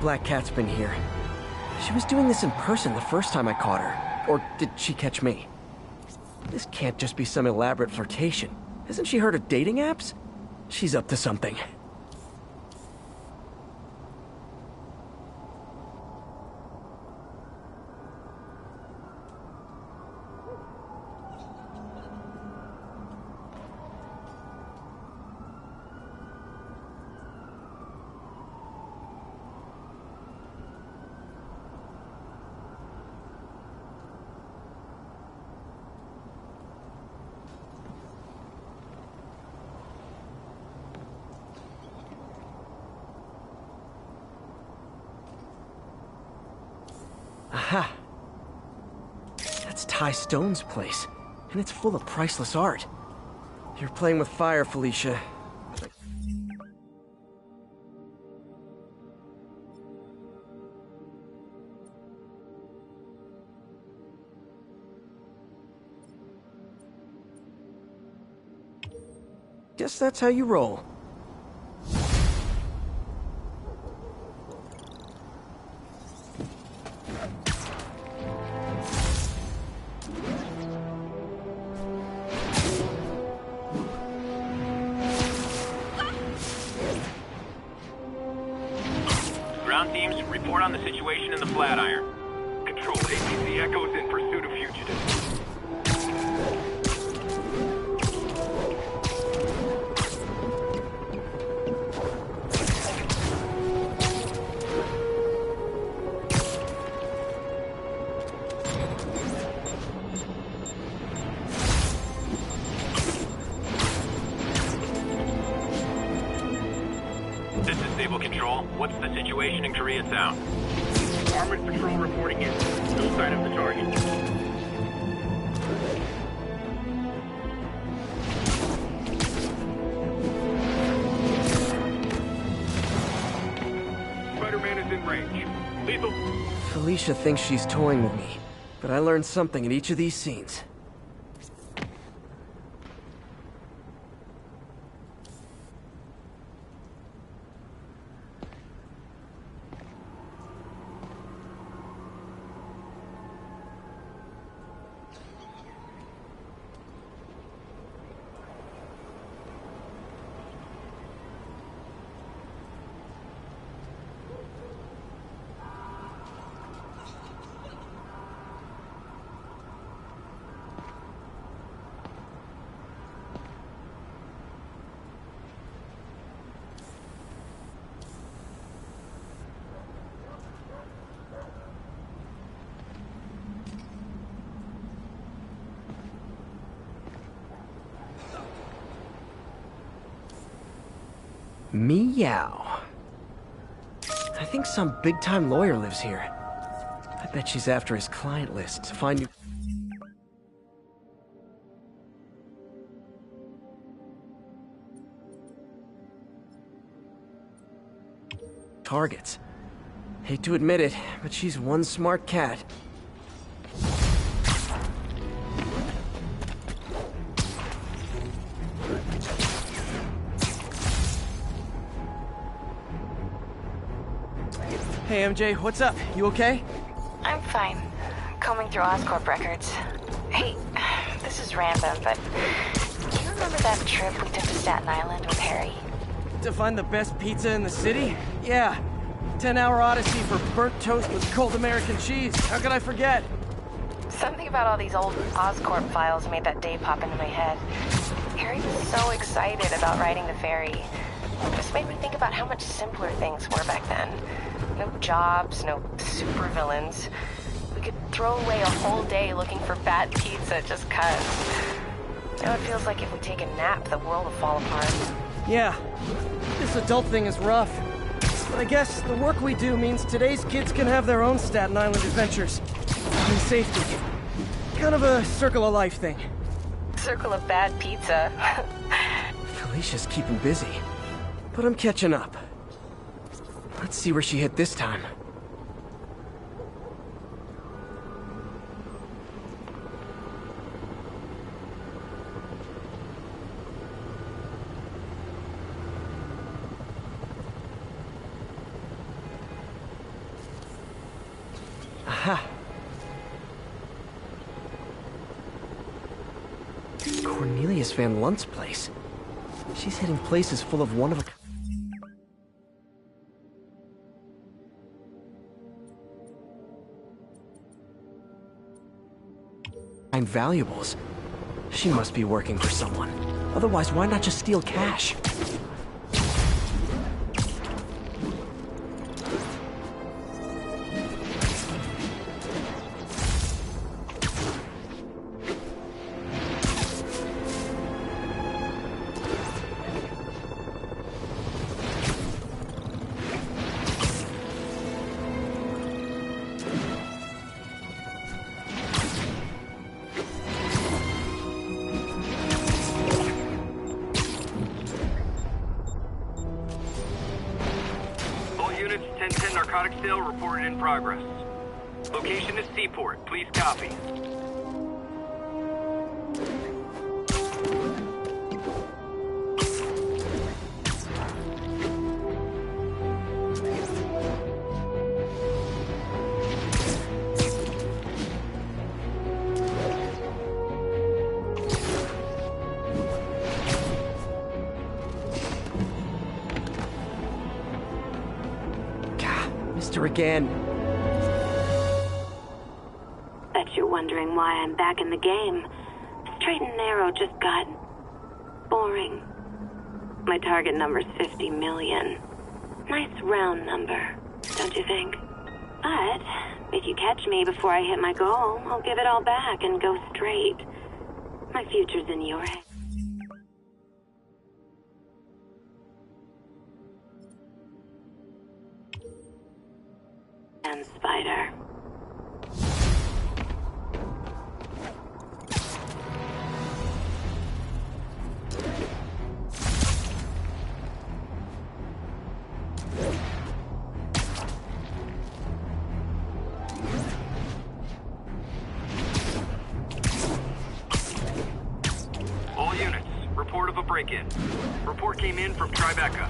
Black Cat's been here. She was doing this in person the first time I caught her. Or did she catch me? This can't just be some elaborate flirtation. Hasn't she heard of dating apps? She's up to something. Aha! That's Ty Stone's place, and it's full of priceless art. You're playing with fire, Felicia. Guess that's how you roll. Ground teams, report on the situation in the Flatiron. Control, APC Echo's in pursuit of fugitives. This is Stable Control. What's the situation in Koreatown? Armored patrol reporting in. No sign of the target. Spider-Man is in range. Lethal. Felicia thinks she's toying with me, but I learned something at each of these scenes. Meow. I think some big-time lawyer lives here. I bet she's after his client list to find new... targets. Hate to admit it, but she's one smart cat. Hey MJ, what's up? You okay? I'm fine. Combing through Oscorp records. Hey, this is random, but do you remember that trip we took to Staten Island with Harry? To find the best pizza in the city? Yeah. 10-hour odyssey for burnt toast with cold American cheese. How could I forget? Something about all these old Oscorp files made that day pop into my head. Harry was so excited about riding the ferry. It just made me think about how much simpler things were back then. No jobs, no supervillains. We could throw away a whole day looking for bad pizza just 'cause. Now it feels like if we take a nap, the world will fall apart. Yeah. This adult thing is rough. But I guess the work we do means today's kids can have their own Staten Island adventures. In safety. Kind of a circle of life thing. Circle of bad pizza. Felicia's keeping busy. But I'm catching up. Let's see where she hit this time. Aha! Cornelius Van Lunt's place. She's hitting places full of one-of-a-kind valuables. She must be working for someone. Otherwise, why not just steal cash? Units 1010 narcotic sale reported in progress. Location is Seaport. Please copy. Again. Bet you're wondering why I'm back in the game. Straight and narrow just got boring. My target number's 50 million. Nice round number, don't you think? But if you catch me before I hit my goal, I'll give it all back and go straight. My future's in your hands. And Spider. All units, report of a break-in. Report came in from Tribeca.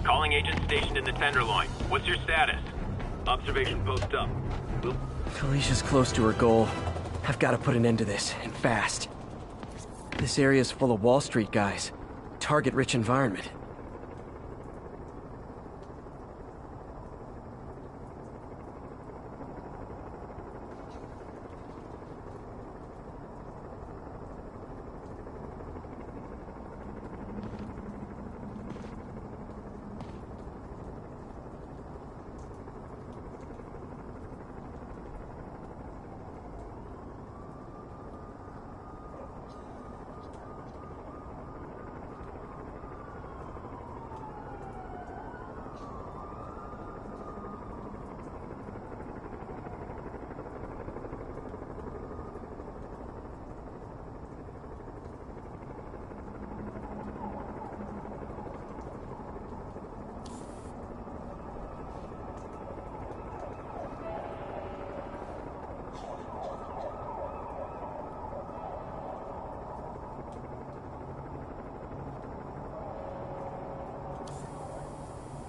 Calling agent stationed in the Tenderloin. What's your status? Observation post up. Felicia's close to her goal. I've got to put an end to this, and fast. This area's full of Wall Street guys. Target-rich environment.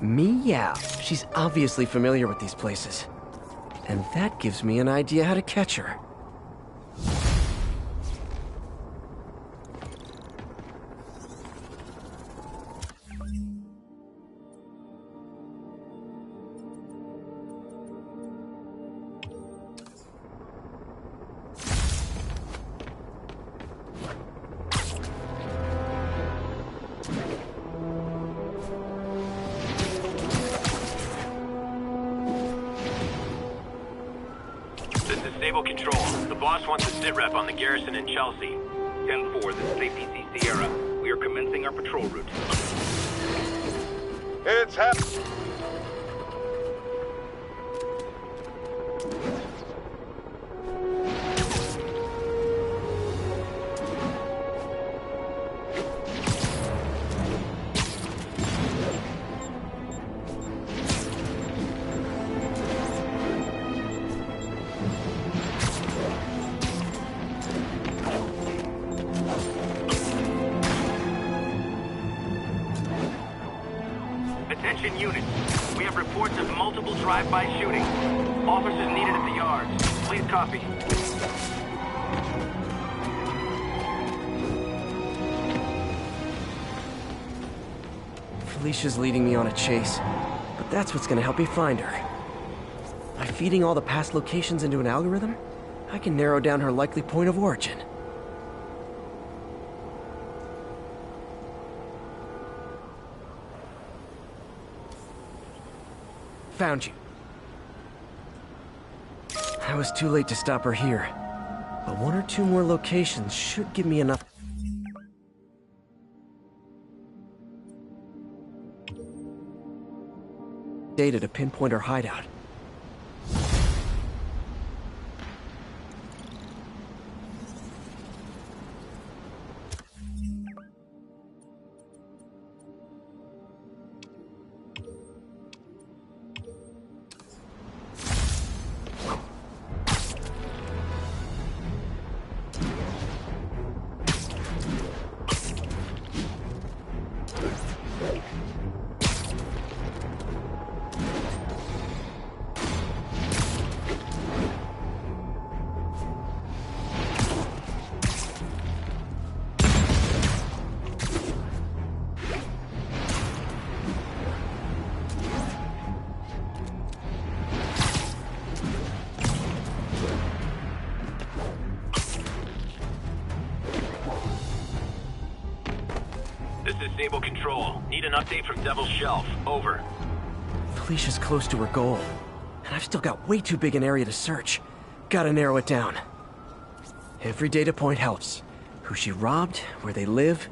Meow. She's obviously familiar with these places. And that gives me an idea how to catch her. Sable Control. The boss wants a sit rep on the garrison in Chelsea. 10-4, this is APC Sierra. We are commencing our patrol route. It's happening. Attention units. We have reports of multiple drive-by shooting. Officers needed at the yards. Please copy. Felicia's leading me on a chase, but that's what's gonna help me find her. By feeding all the past locations into an algorithm, I can narrow down her likely point of origin. Found you. I was too late to stop her here, but one or two more locations should give me enough data to pinpoint her hideout. This is Sable Control. Need an update from Devil's Shelf. Over. Felicia's close to her goal, and I've still got way too big an area to search. Gotta narrow it down. Every data point helps. Who she robbed, where they live.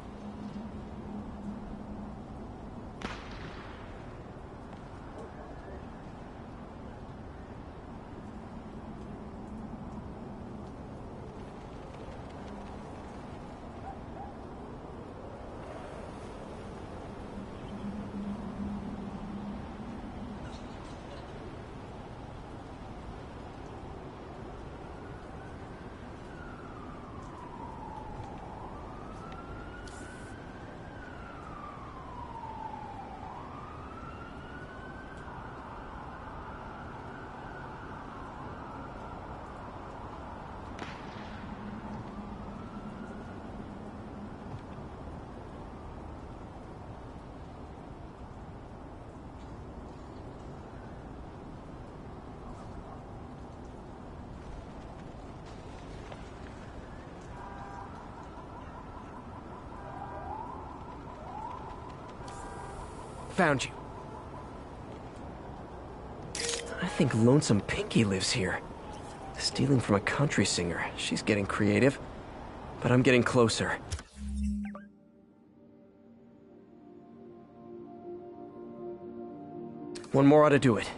Found you. I think Lonesome Pinky lives here. Stealing from a country singer. She's getting creative. But I'm getting closer. One more ought to do it.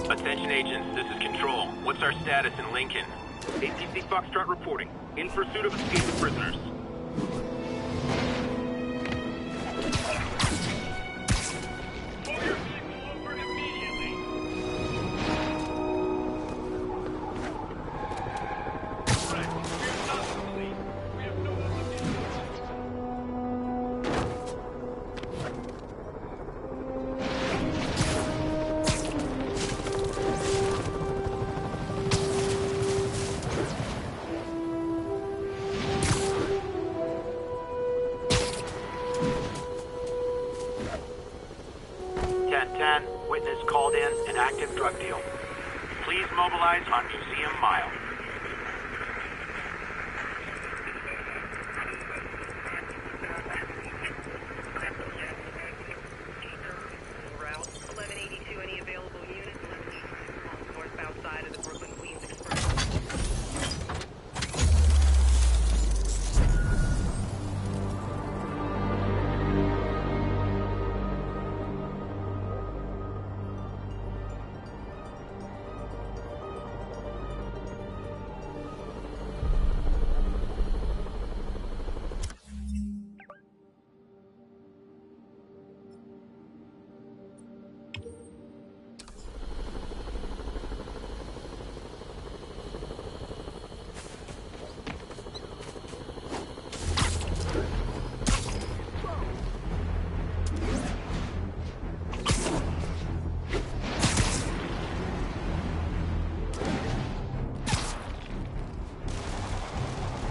Attention agents, this is Control. What's our status in Lincoln? APC Foxtrot reporting. In pursuit of escaped prisoners. Pull your vehicle over immediately. Correct. We are not the police. We have no obligation. drug deal. Please mobilize on Museum Mile. Route 1182, any available units? 1182 northbound side of the Brooklyn Queens Express.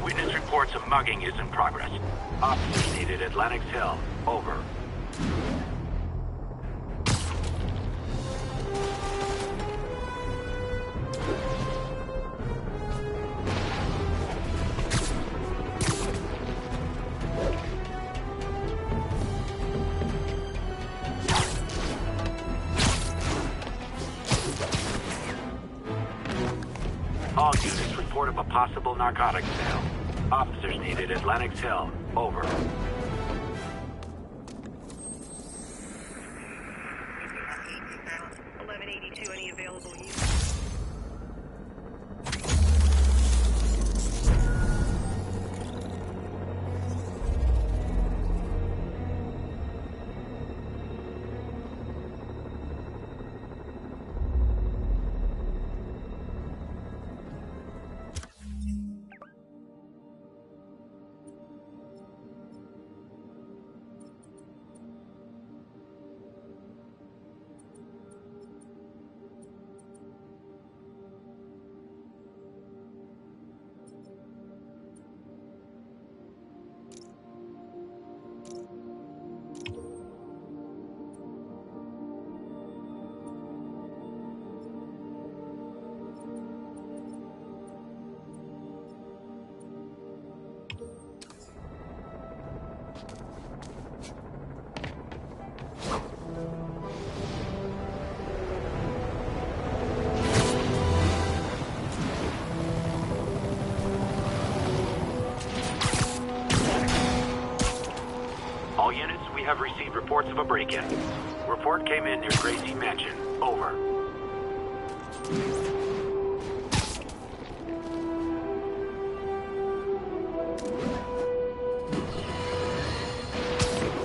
Witness reports a mugging is in progress. Officers needed at Lenox Hill. Over. All units report of a possible narcotics sale. Officers needed at Lenox Hill. Over. 1182, any available units? All units, we have received reports of a break-in. Report came in near Gracie Mansion. Over.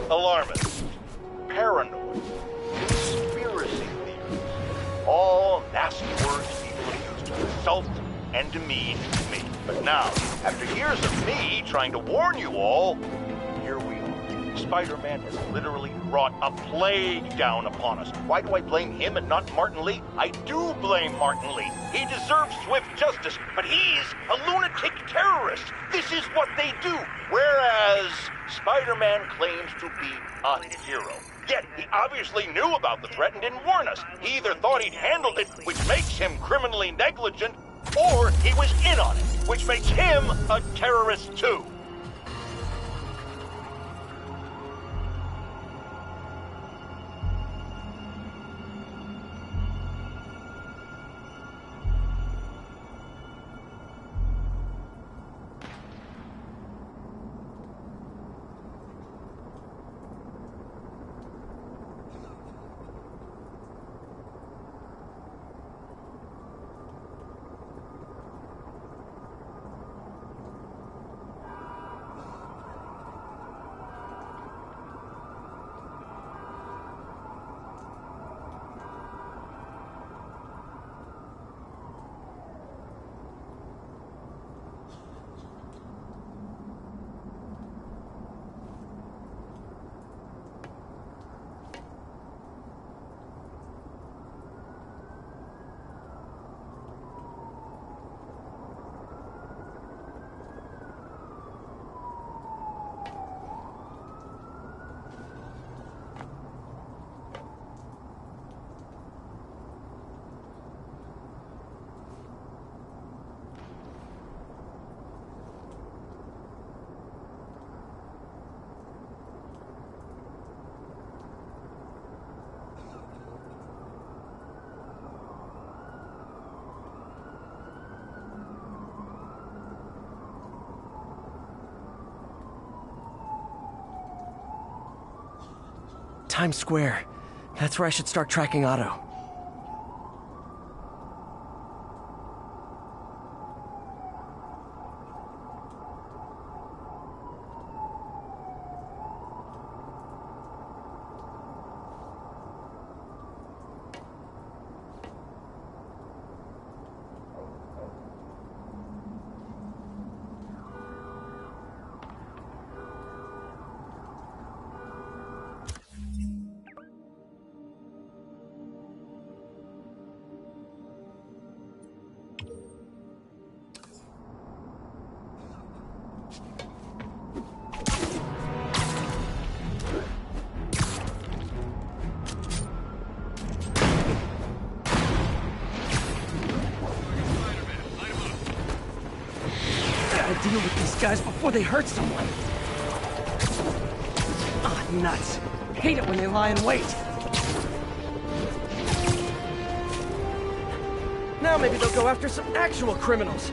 Alarmist, paranoid, conspiracy theories, all nasty words people use to insult and demean me. But now, after years of me trying to warn you all, here we are. Spider-Man has literally brought a plague down upon us. Why do I blame him and not Martin Lee? I do blame Martin Lee. He deserves swift justice, but he's a lunatic terrorist. This is what they do. Whereas Spider-Man claims to be a hero. Yet, he obviously knew about the threat and didn't warn us. He either thought he'd handled it, which makes him criminally negligent, or he was in on it, which makes him a terrorist too. Times Square. That's where I should start tracking Otto. Deal with these guys before they hurt someone. Ah, nuts. Hate it when they lie in wait. Now maybe they'll go after some actual criminals.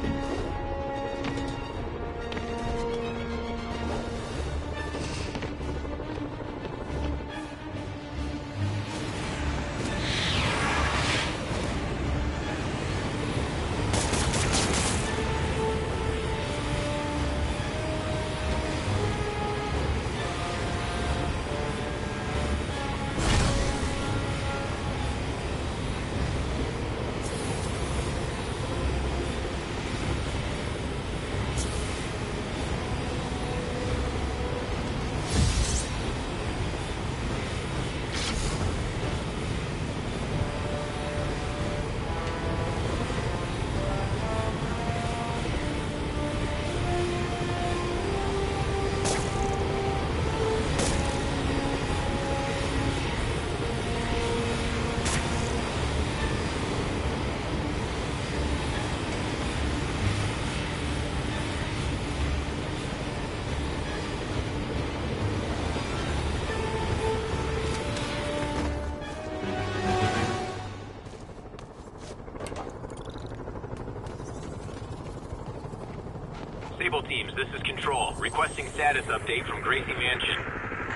Sable teams, this is Control. Requesting status update from Gracie Mansion.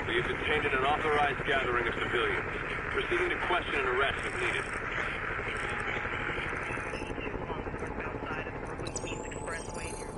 We have detained an unauthorized gathering of civilians. Proceeding to question and arrest if needed. Outside of the Brooklyn Queens Expressway near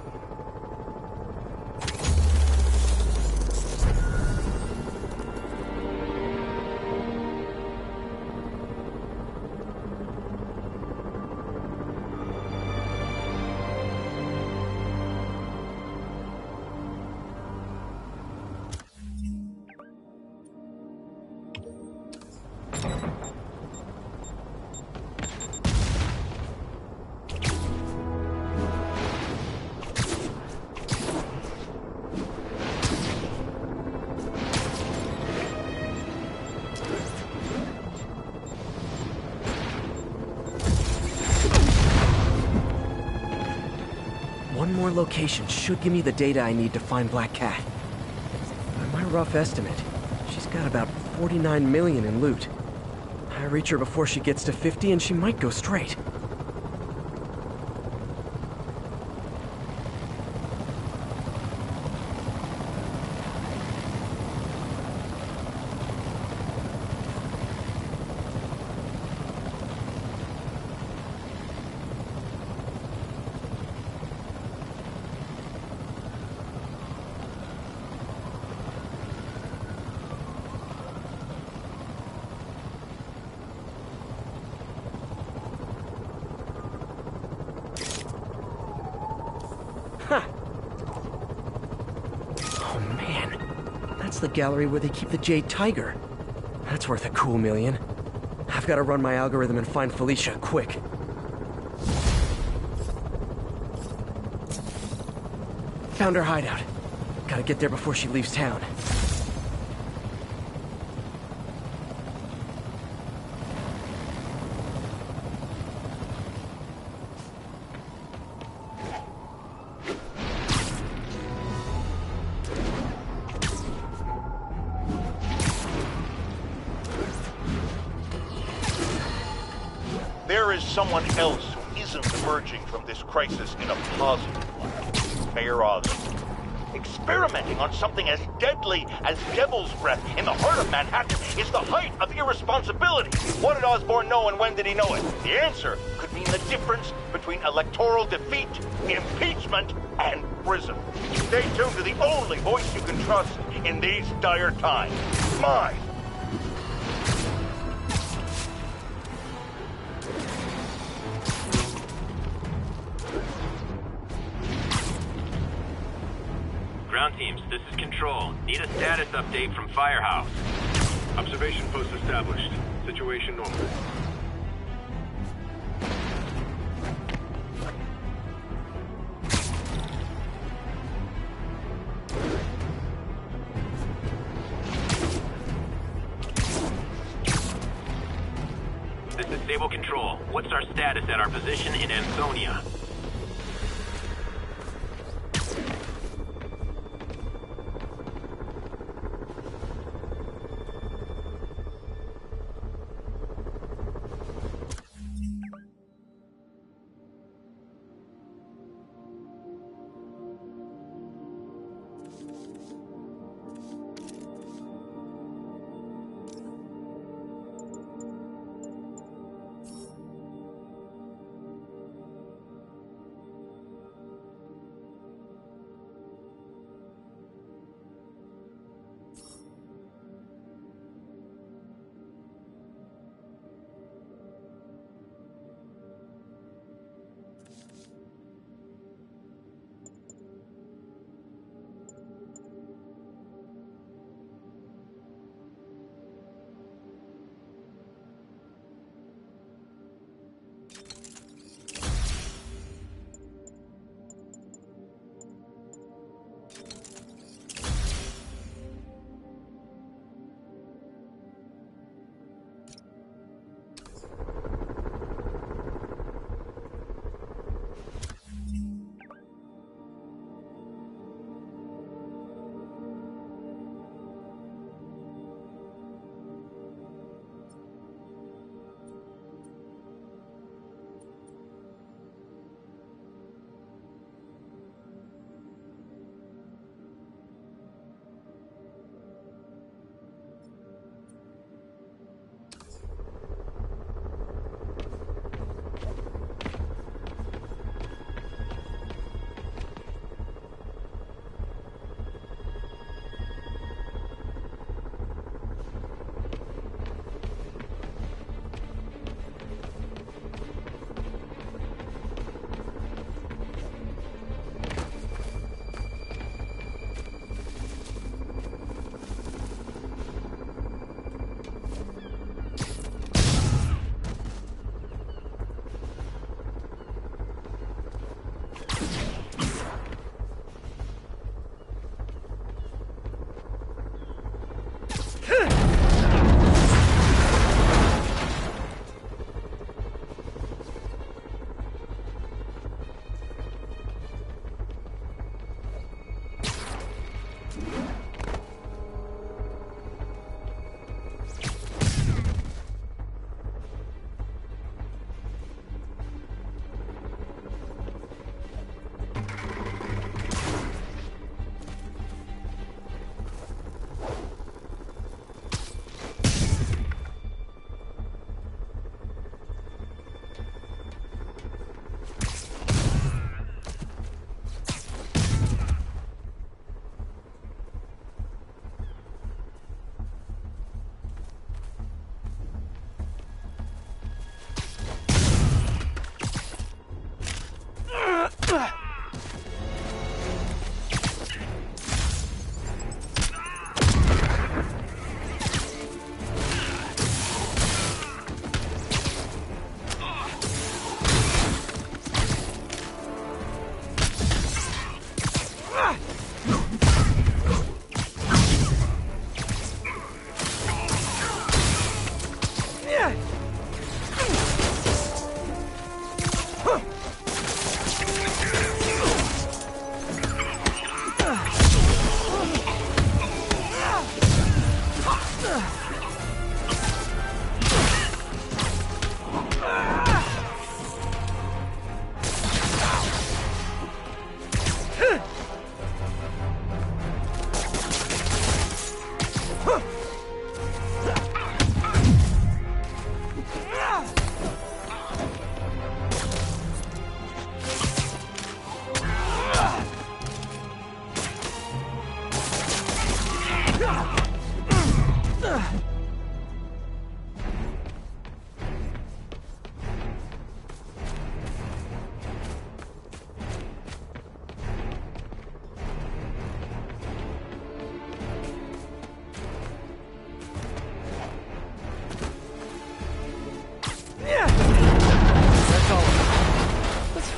One more location should give me the data I need to find Black Cat. By my rough estimate, she's got about 49 million in loot. I reach her before she gets to 50 and she might go straight. Oh man, that's the gallery where they keep the Jade Tiger. That's worth a cool million. I've got to run my algorithm and find Felicia, quick. Found her hideout. Gotta get there before she leaves town. There is someone else who isn't emerging from this crisis in a positive light. Mayor Osborn. Experimenting on something as deadly as devil's breath in the heart of Manhattan is the height of irresponsibility. What did Osborn know and when did he know it? The answer could mean the difference between electoral defeat, impeachment, and prison. Stay tuned to the only voice you can trust in these dire times. Mine. Ground teams, this is Control. Need a status update from Firehouse. Observation post established. Situation normal. This is Stable Control. What's our status at our position in Ansonia?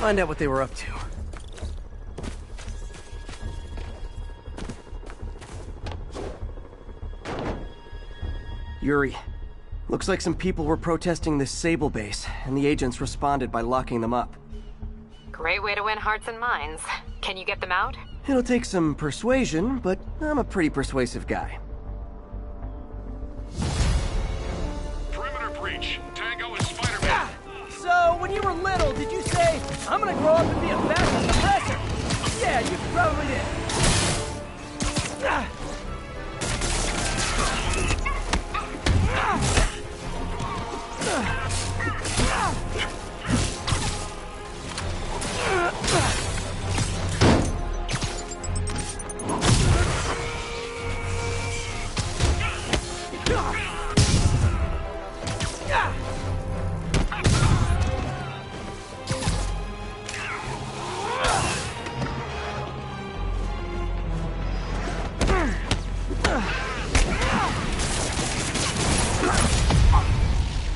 Find out what they were up to. Yuri, looks like some people were protesting this Sable base, and the agents responded by locking them up. Great way to win hearts and minds. Can you get them out? It'll take some persuasion, but I'm a pretty persuasive guy. Perimeter breach. Tango and Spider-Man. So, when you were little, did you say, I'm gonna grow up and be a fast professor? Yeah, you probably did.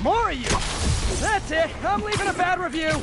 More of you! That's it! I'm leaving a bad review!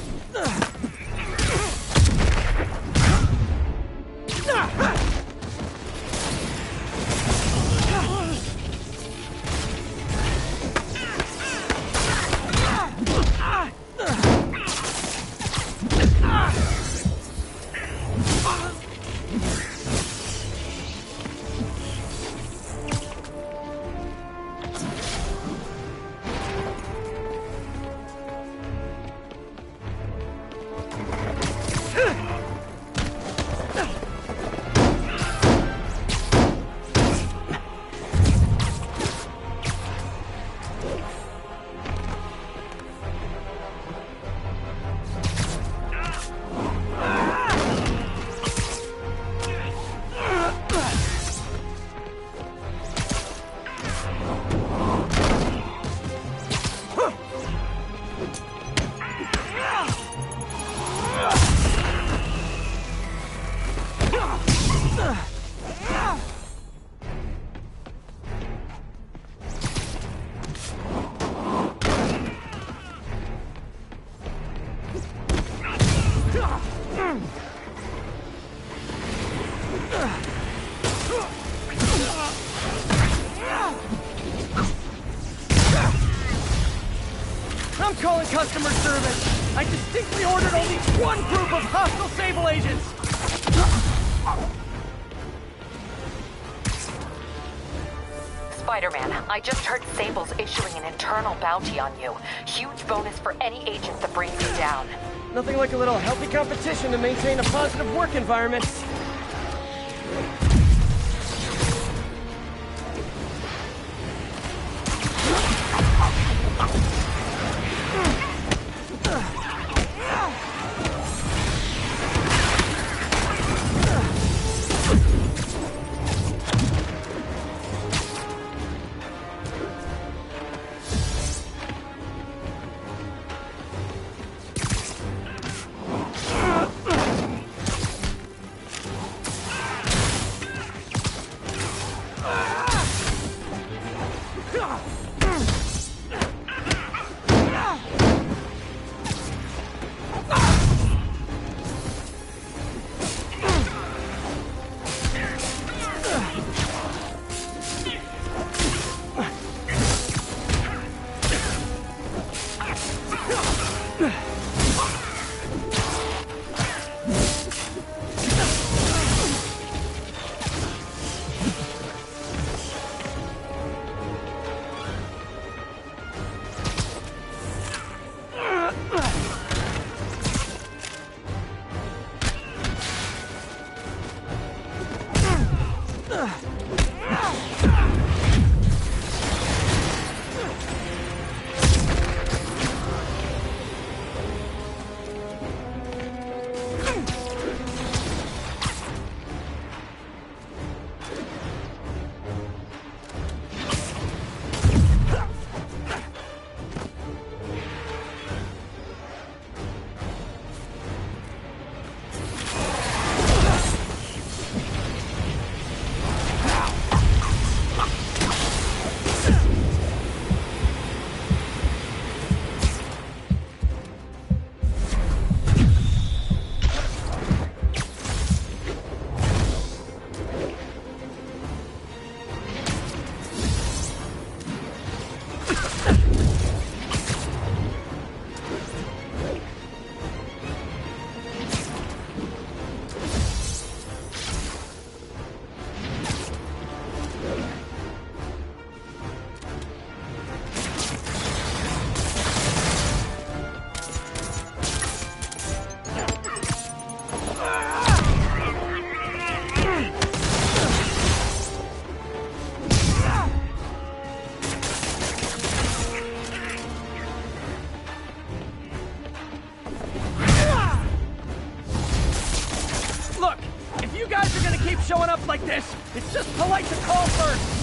I'm calling customer service. I distinctly ordered only one group of hostile Sable agents. Spider-Man, I just heard Sable's issuing an internal bounty on you. Huge bonus for any agent that brings you down. Nothing like a little healthy competition to maintain a positive work environment. showing up like this, it's just polite to call first.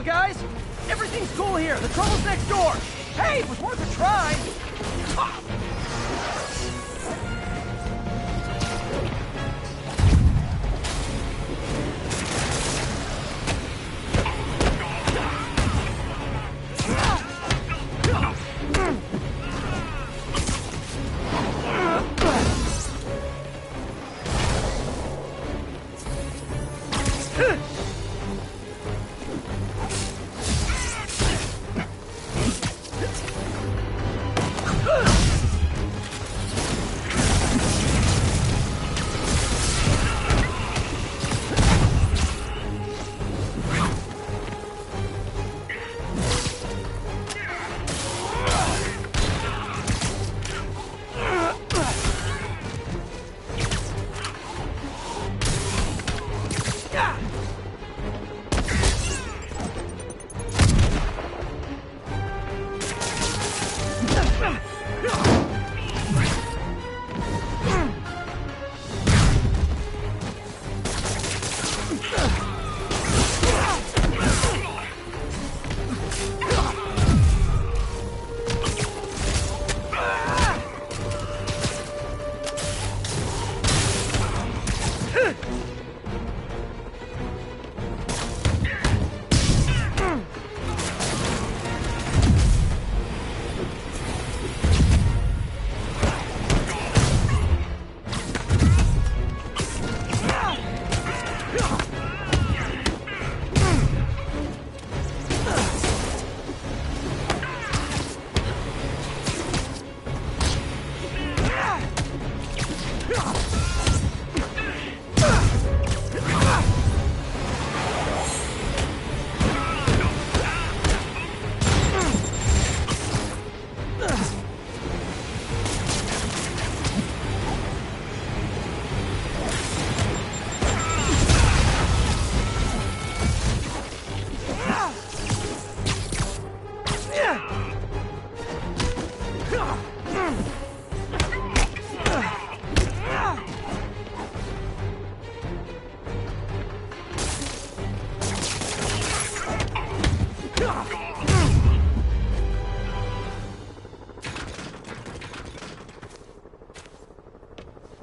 Guys, Everything's cool here. The trouble's next door. Hey, it was worth a try.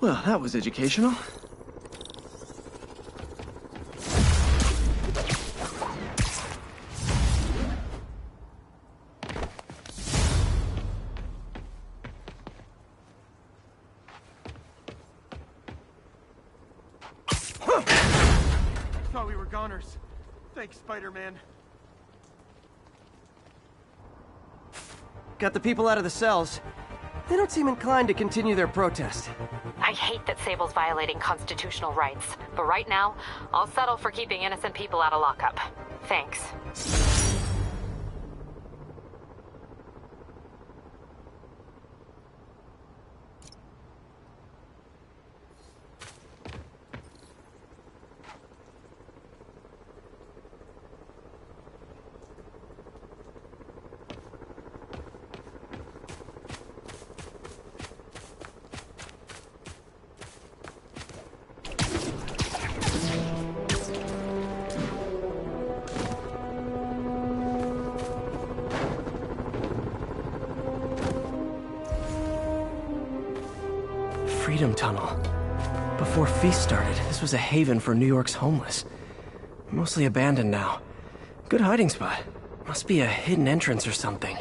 Well, that was educational. Thought we were goners. Thanks, Spider-Man. Got the people out of the cells. They don't seem inclined to continue their protest. I hate that Sable's violating constitutional rights, but right now, I'll settle for keeping innocent people out of lockup. Thanks. Freedom Tunnel. Before Feast started, this was a haven for New York's homeless. Mostly abandoned now. Good hiding spot. Must be a hidden entrance or something.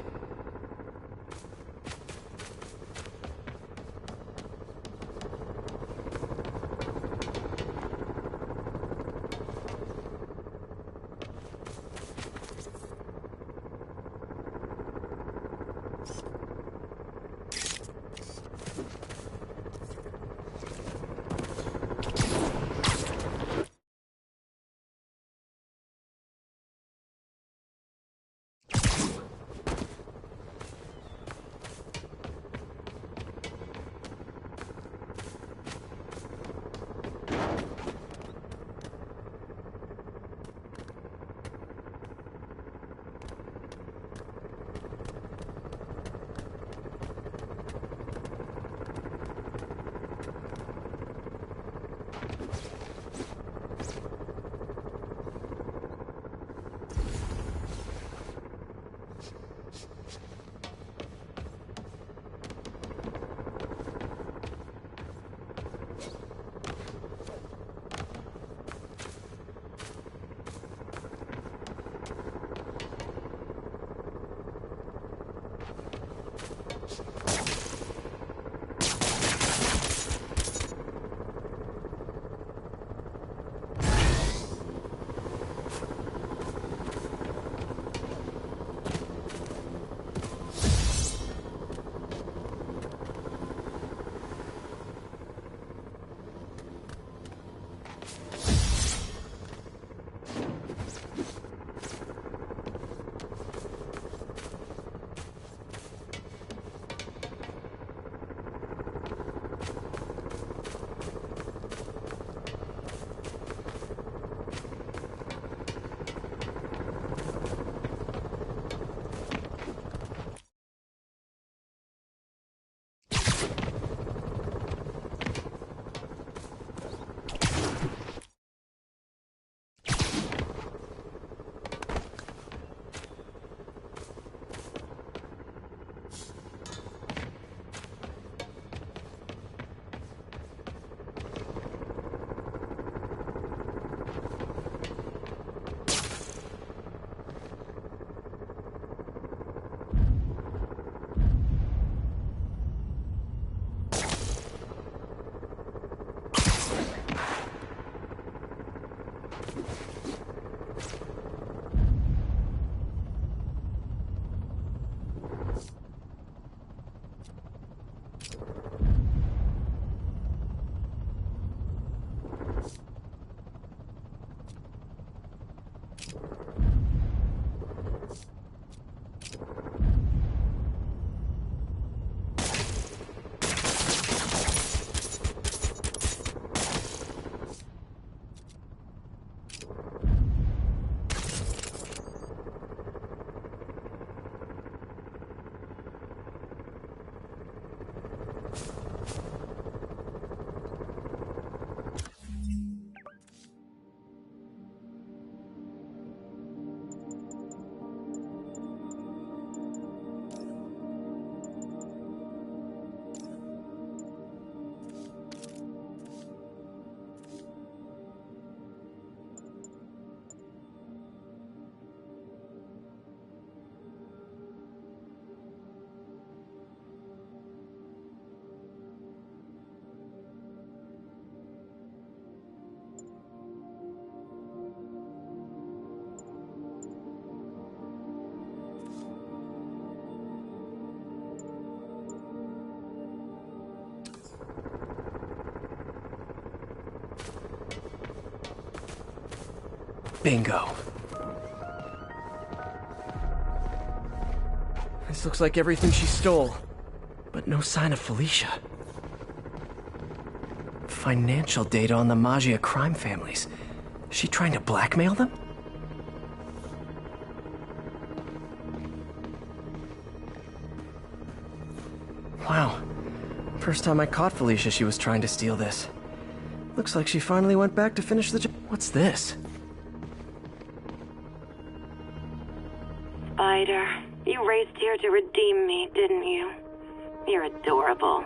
Bingo. This looks like everything she stole, but no sign of Felicia. Financial data on the Maggia crime families. Is she trying to blackmail them? Wow. First time I caught Felicia, she was trying to steal this. Looks like she finally went back to finish the job. What's this? Spider, you raced here to redeem me, didn't you? You're adorable.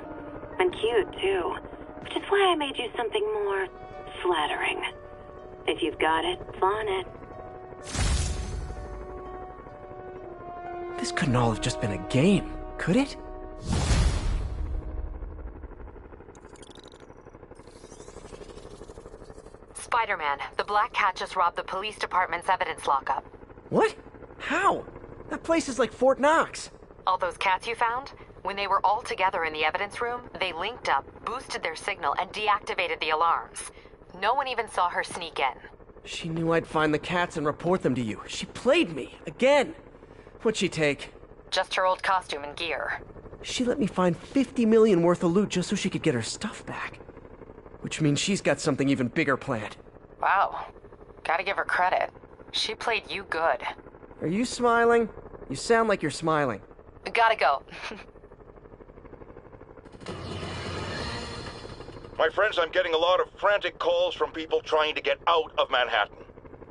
And cute, too. Which is why I made you something more flattering. If you've got it, flaunt it. This couldn't all have just been a game, could it? Spider-Man, the Black Cat just robbed the police department's evidence lockup. What? How? That place is like Fort Knox. All those cats you found? When they were all together in the evidence room, they linked up, boosted their signal, and deactivated the alarms. No one even saw her sneak in. She knew I'd find the cats and report them to you. She played me, again. What'd she take? Just her old costume and gear. She let me find 50 million worth of loot just so she could get her stuff back. Which means she's got something even bigger planned. Wow. Gotta give her credit. She played you good. Are you smiling? You sound like you're smiling. Gotta go. My friends, I'm getting a lot of frantic calls from people trying to get out of Manhattan.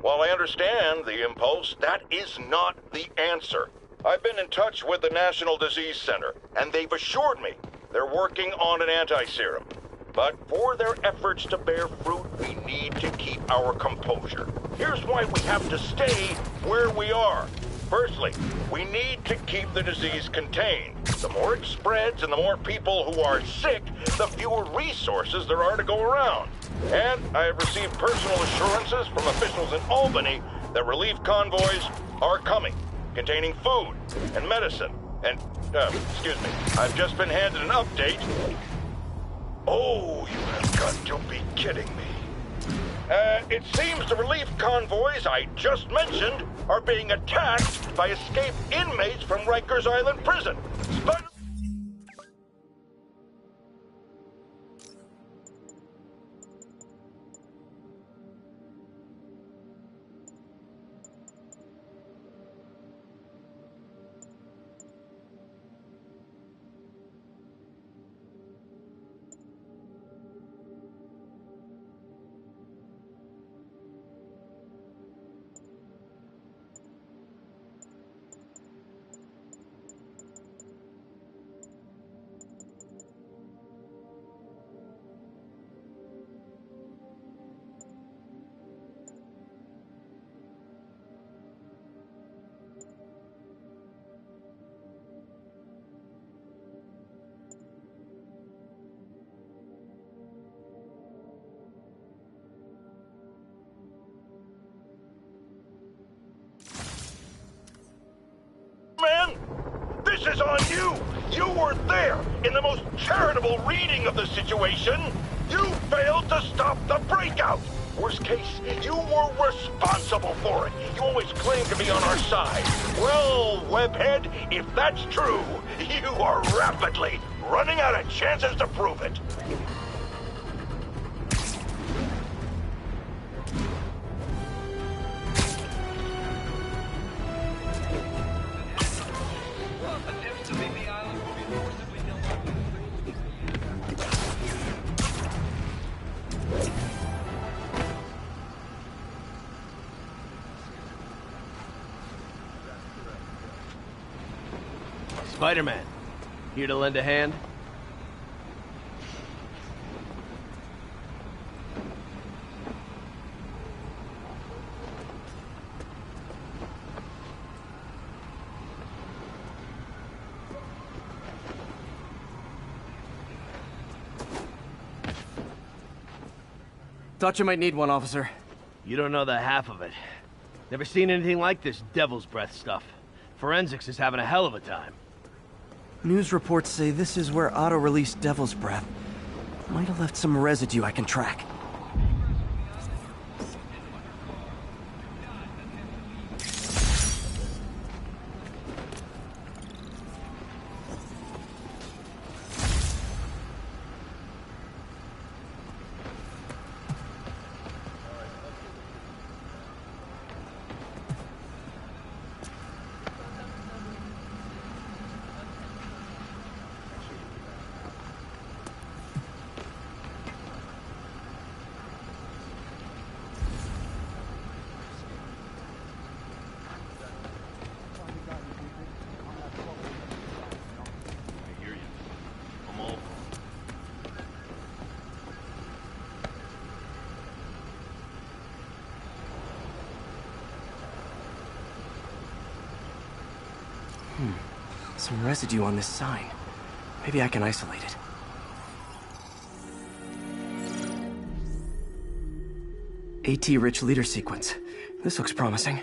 While I understand the impulse, that is not the answer. I've been in touch with the National Disease Center, and they've assured me they're working on an anti-serum. But for their efforts to bear fruit, we need to keep our composure. Here's why we have to stay where we are. Firstly, we need to keep the disease contained. The more it spreads and the more people who are sick, the fewer resources there are to go around. And I have received personal assurances from officials in Albany that relief convoys are coming, containing food and medicine. And, excuse me, I've just been handed an update. Oh, you have got to be kidding me. It seems the relief convoys I just mentioned are being attacked by escaped inmates from Rikers Island Prison. This is on you! You were there in the most charitable reading of the situation! You failed to stop the breakout! Worst case, you were responsible for it! You always claim to be on our side! Well, Webhead, if that's true, you are rapidly running out of chances to prove it! Spider-Man, here to lend a hand? Thought you might need one, officer. You don't know the half of it. Never seen anything like this devil's breath stuff. Forensics is having a hell of a time. News reports say this is where Otto released Devil's Breath. Might have left some residue I can track. Some residue on this sign. Maybe I can isolate it. AT-rich leader sequence. This looks promising.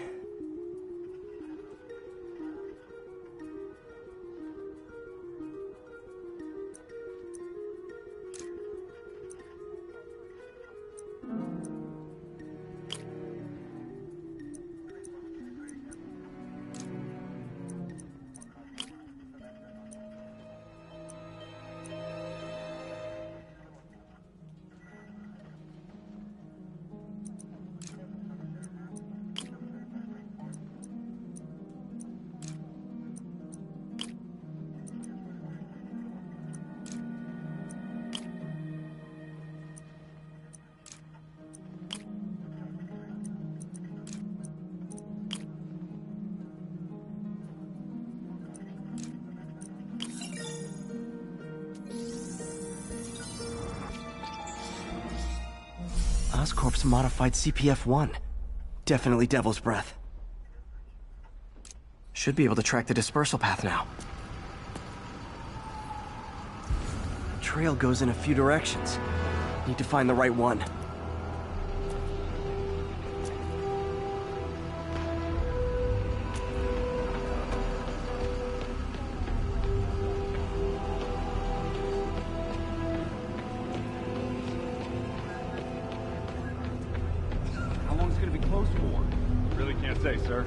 Oscorp's modified CPF-1. Definitely Devil's Breath. Should be able to track the dispersal path now. Trail goes in a few directions. Need to find the right one. Say, sir.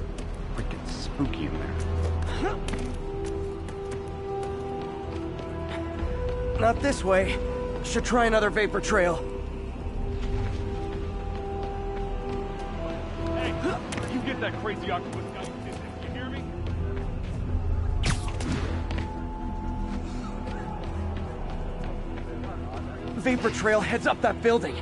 Freaking spooky in there. Not this way. Should try another vapor trail. Hey, you get that crazy octopus guy. You hear me? Vapor trail heads up that building.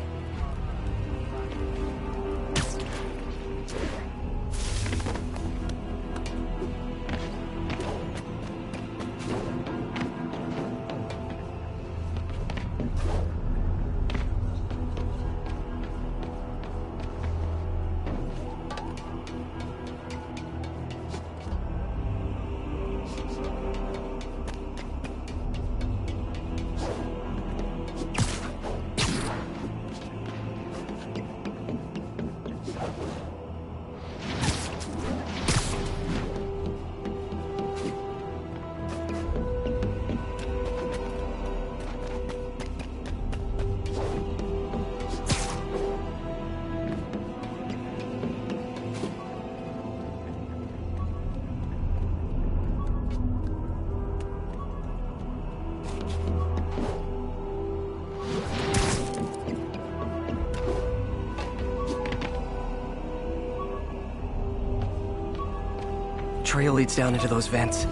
Trail leads down into those vents.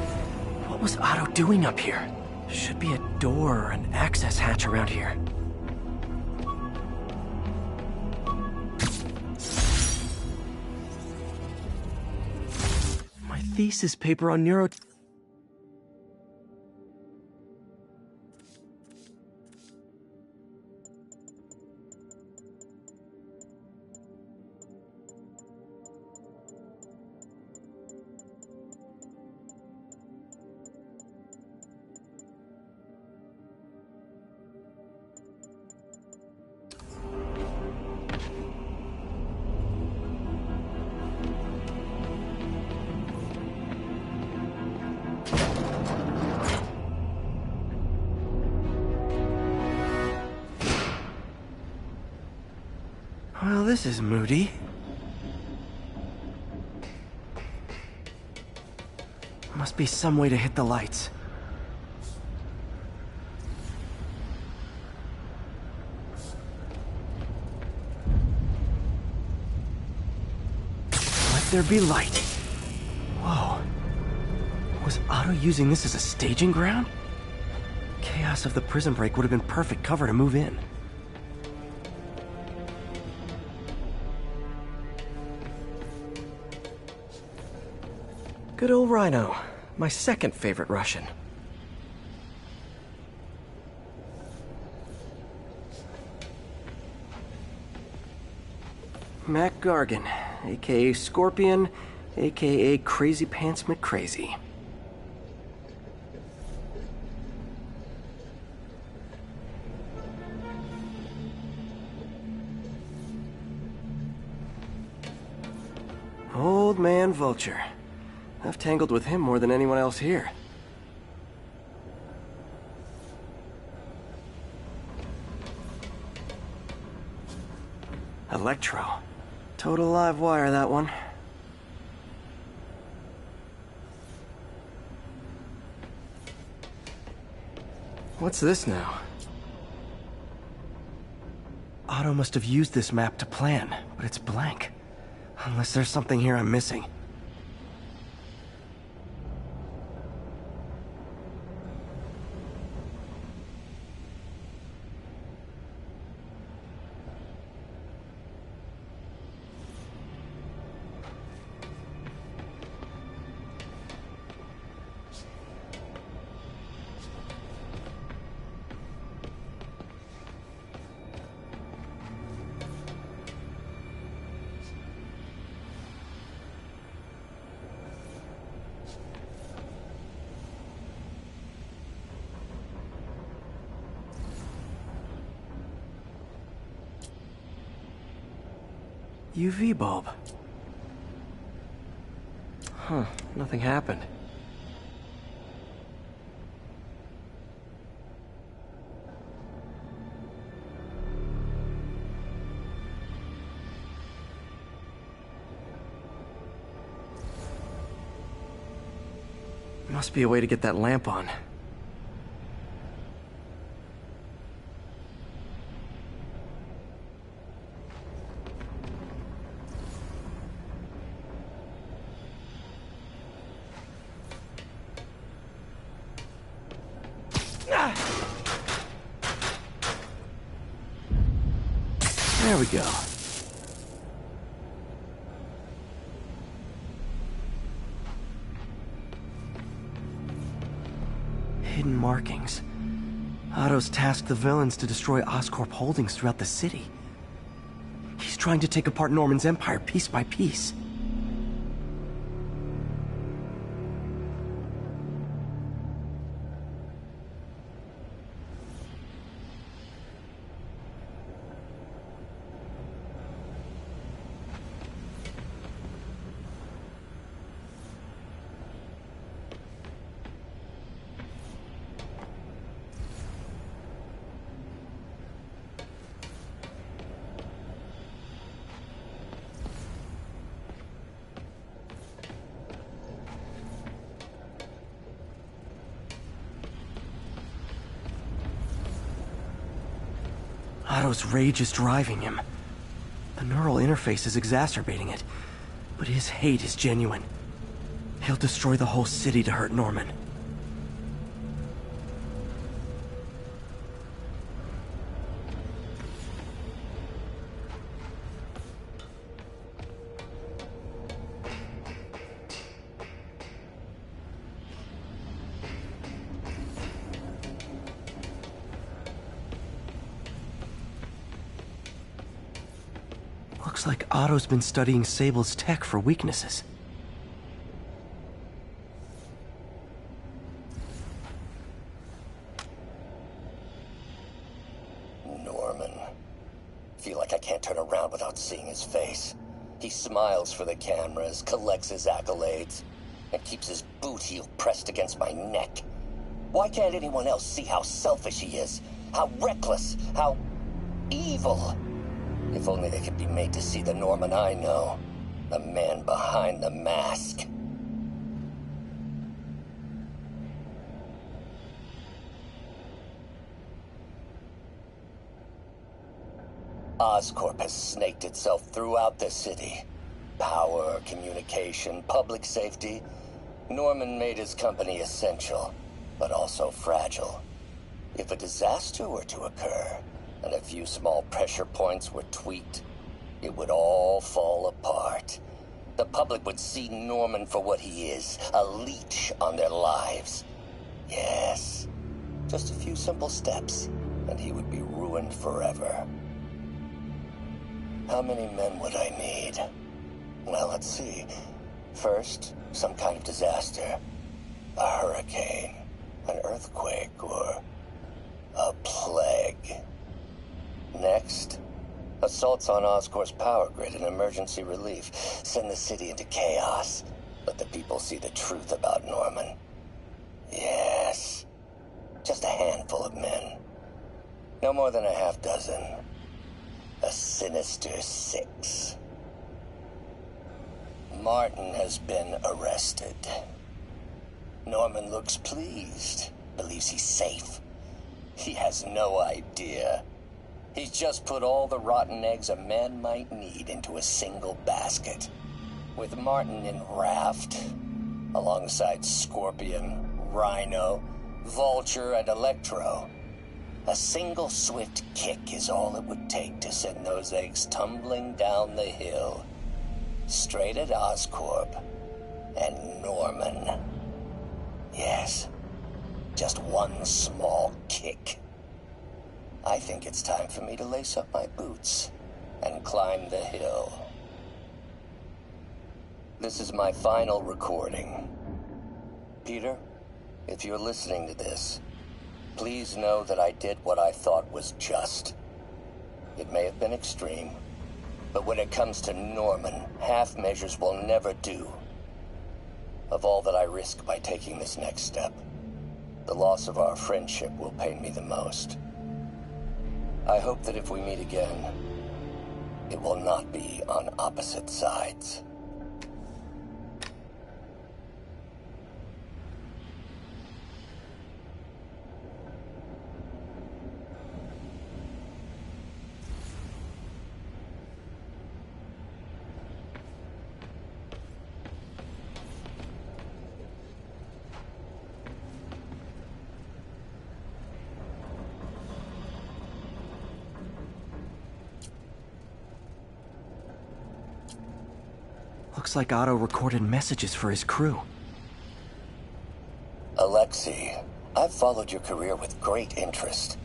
What was Otto doing up here? Should be a door or an access hatch around here. My thesis paper on neuro... Well, this is moody. Must be some way to hit the lights. Let there be light. Whoa. Was Otto using this as a staging ground? Chaos of the prison break would have been perfect cover to move in. Good old Rhino, my second favorite Russian. Mac Gargan, aka Scorpion, aka Crazy Pants McCrazy. Old man Vulture. I've tangled with him more than anyone else here. Electro. Total live wire, that one. What's this now? Otto must have used this map to plan, but it's blank. Unless there's something here I'm missing. UV bulb. Huh, nothing happened. Must be a way to get that lamp on. There we go. Hidden markings. Otto's tasked the villains to destroy Oscorp holdings throughout the city. He's trying to take apart Norman's empire piece by piece. Otto's rage is driving him. The neural interface is exacerbating it, but his hate is genuine. He'll destroy the whole city to hurt Norman. Looks like Otto's been studying Sable's tech for weaknesses. Norman. Feel like I can't turn around without seeing his face. He smiles for the cameras, collects his accolades, and keeps his boot heel pressed against my neck. Why can't anyone else see how selfish he is? How reckless? How evil? If only they could be made to see the Norman I know. The man behind the mask. Oscorp has snaked itself throughout the city. Power, communication, public safety. Norman made his company essential, but also fragile. If a disaster were to occur, and a few small pressure points were tweaked, it would all fall apart. The public would see Norman for what he is, a leech on their lives. Yes, just a few simple steps, and he would be ruined forever. How many men would I need? Well, let's see. First, some kind of disaster. A hurricane, an earthquake, or a plague. Next, Assaults on Oscorp's power grid and emergency relief send the city into chaos. Let the people see the truth about Norman. Yes. Just a handful of men. No more than a half dozen. A sinister 6. Martin has been arrested. Norman looks pleased. Believes he's safe. He has no idea. He's just put all the rotten eggs a man might need into a single basket. With Martin in raft, alongside Scorpion, Rhino, Vulture, and Electro, a single swift kick is all it would take to send those eggs tumbling down the hill. Straight at Oscorp and Norman. Yes, just one small kick. I think it's time for me to lace up my boots and climb the hill. This is my final recording. Peter, if you're listening to this, please know that I did what I thought was just. It may have been extreme, but when it comes to Norman, half measures will never do. Of all that I risk by taking this next step, the loss of our friendship will pain me the most. I hope that if we meet again, it will not be on opposite sides. Looks like Otto recorded messages for his crew. Alexei, I've followed your career with great interest.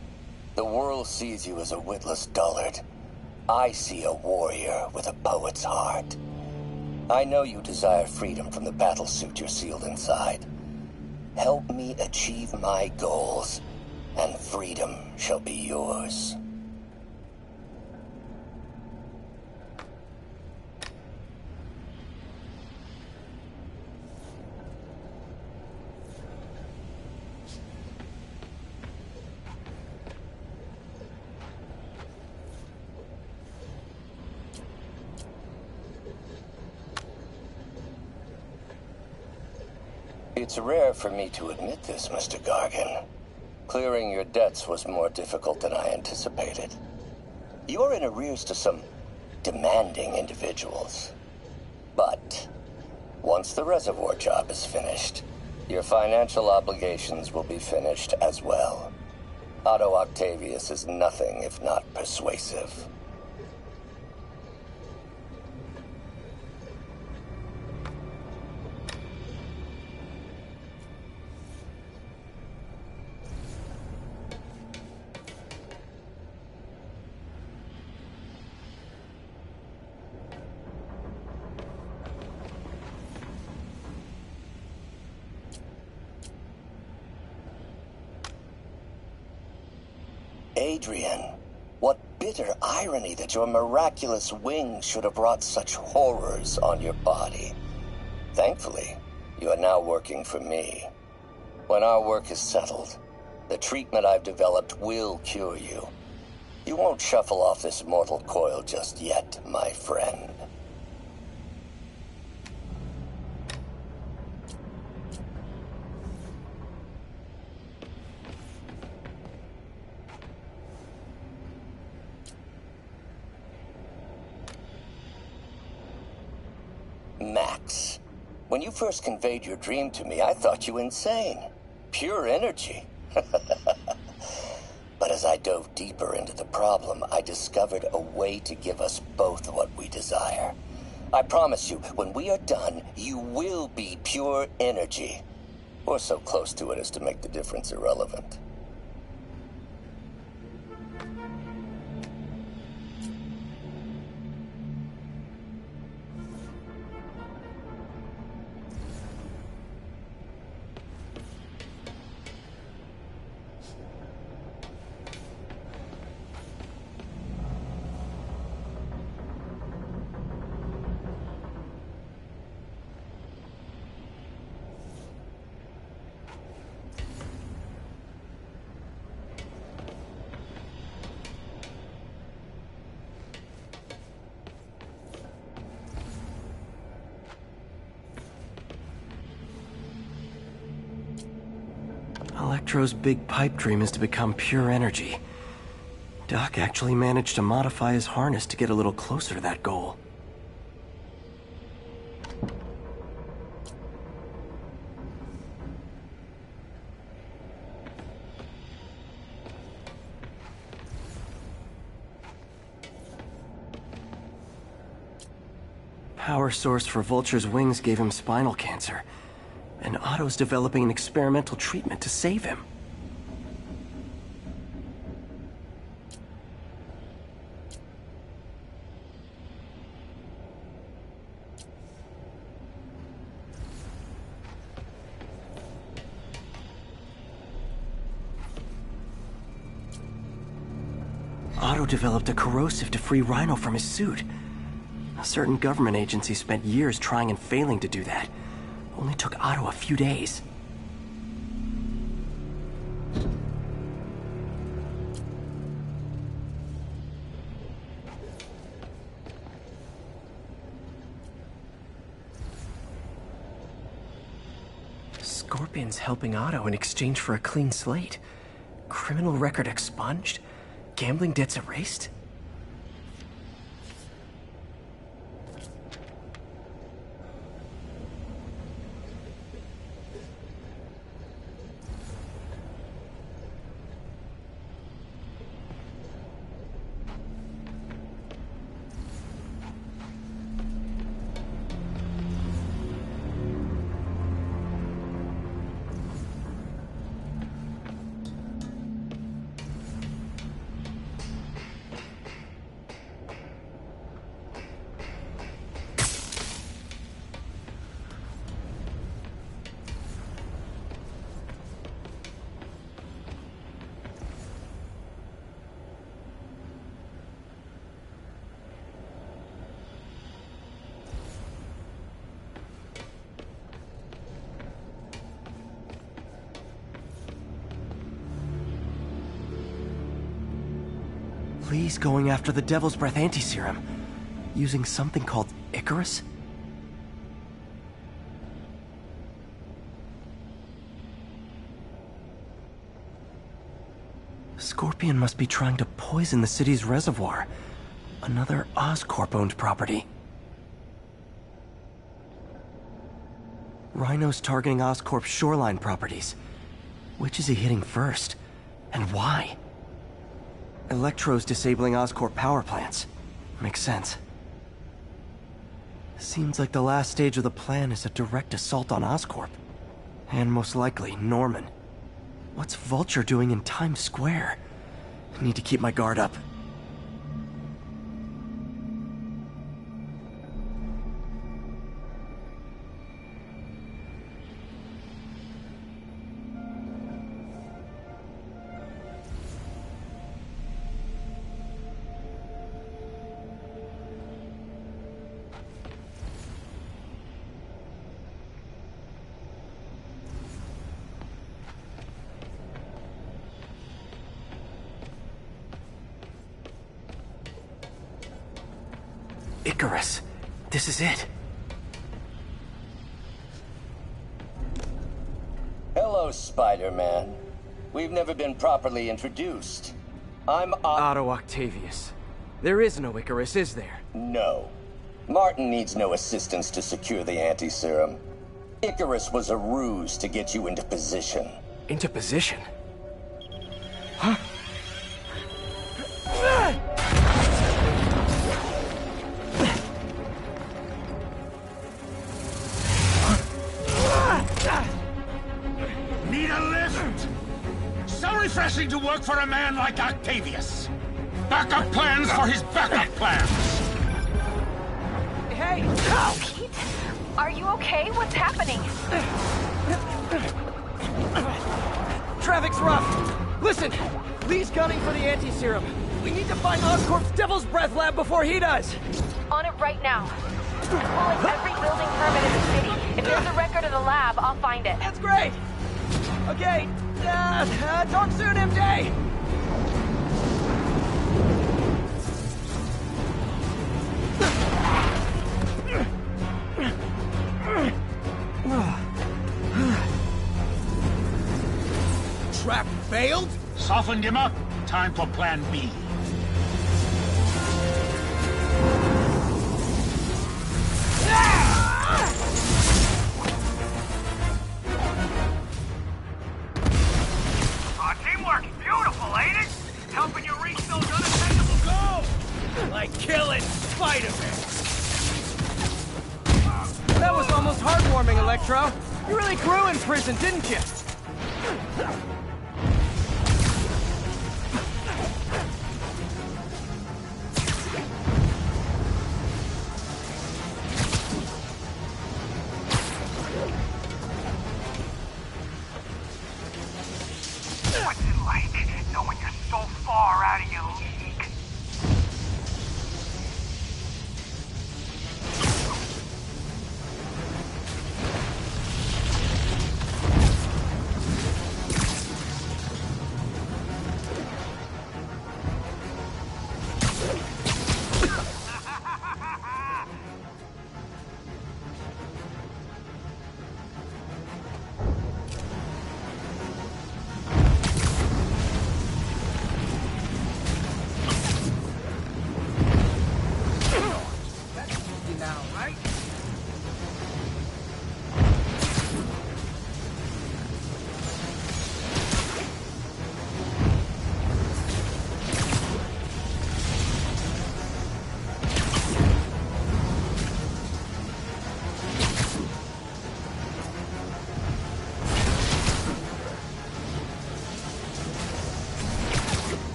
The world sees you as a witless dullard. I see a warrior with a poet's heart. I know you desire freedom from the battlesuit you're sealed inside. Help me achieve my goals, and freedom shall be yours. It's rare for me to admit this, Mr. Gargan. Clearing your debts was more difficult than I anticipated. You're in arrears to some demanding individuals. But once the reservoir job is finished, your financial obligations will be finished as well. Otto Octavius is nothing if not persuasive. Adrian, what bitter irony that your miraculous wings should have brought such horrors on your body. Thankfully, you are now working for me. When our work is settled, the treatment I've developed will cure you. You won't shuffle off this mortal coil just yet, my friend. Max, when you first conveyed your dream to me, I thought you insane. Pure energy. But as I dove deeper into the problem, I discovered a way to give us both what we desire. I promise you, when we are done, you will be pure energy. Or so close to it as to make the difference irrelevant. Electro's big pipe dream is to become pure energy. Doc actually managed to modify his harness to get a little closer to that goal. Power source for Vulture's wings gave him spinal cancer, and Otto's developing an experimental treatment to save him. Otto developed a corrosive to free Rhino from his suit. A certain government agency spent years trying and failing to do that. Only took Otto a few days. Scorpion's helping Otto in exchange for a clean slate. Criminal record expunged? Gambling debts erased? Lee's going after the Devil's Breath anti-serum, using something called Icarus? Scorpion must be trying to poison the city's reservoir. Another Oscorp-owned property. Rhino's targeting Oscorp's shoreline properties. Which is he hitting first? And why? Electro's disabling Oscorp power plants. Makes sense. Seems like the last stage of the plan is a direct assault on Oscorp. And most likely, Norman. What's Vulture doing in Times Square? I need to keep my guard up. Icarus. This is it. Hello, Spider-Man. We've never been properly introduced. I'm Otto Octavius. There is no Icarus, is there? No. Martin needs no assistance to secure the anti-serum. Icarus was a ruse to get you into position. Into position? Huh? Need a lift? So refreshing to work for a man like Octavius. Backup plans for his backup plans. Hey! Pete? Are you okay? What's happening? Traffic's rough. Listen, Lee's gunning for the anti-serum. We need to find Oscorp's Devil's Breath lab before he does. On it right now. I'm pulling every building permit in the city. If there's a record of the lab, I'll find it. That's great. Okay, talk soon, MJ. trap failed? Softened him up. Time for plan B. Teamwork, beautiful, ain't it? Helping you reach those unattainable goals! Like killing Spider-Man! That was almost heartwarming, Electro. You really grew in prison, didn't you? What's it like, knowing you're so far out of your league?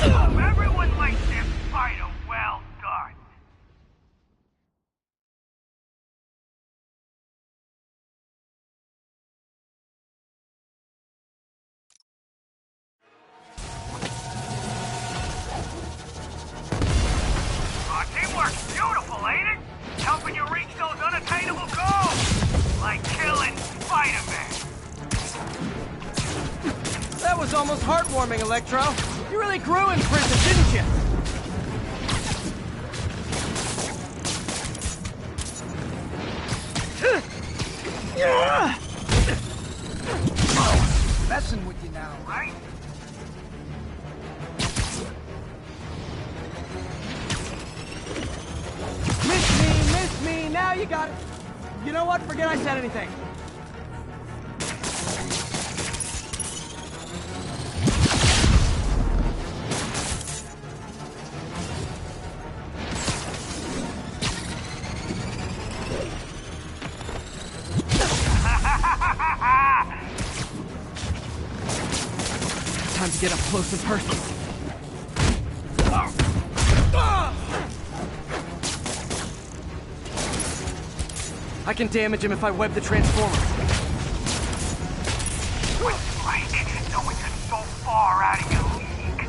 Everyone likes their spider well done. Teamwork's beautiful, ain't it? Helping you reach those unattainable goals! Like killing Spider-Man! That was almost heartwarming, Electro. You really grew in prison, didn't you? Messing with you now, Right? Miss me, now you got it. You know what? Forget I said anything. Time to get up close and personal. I can damage him if I web the transformer. What's it like, knowing you're so far out of your league?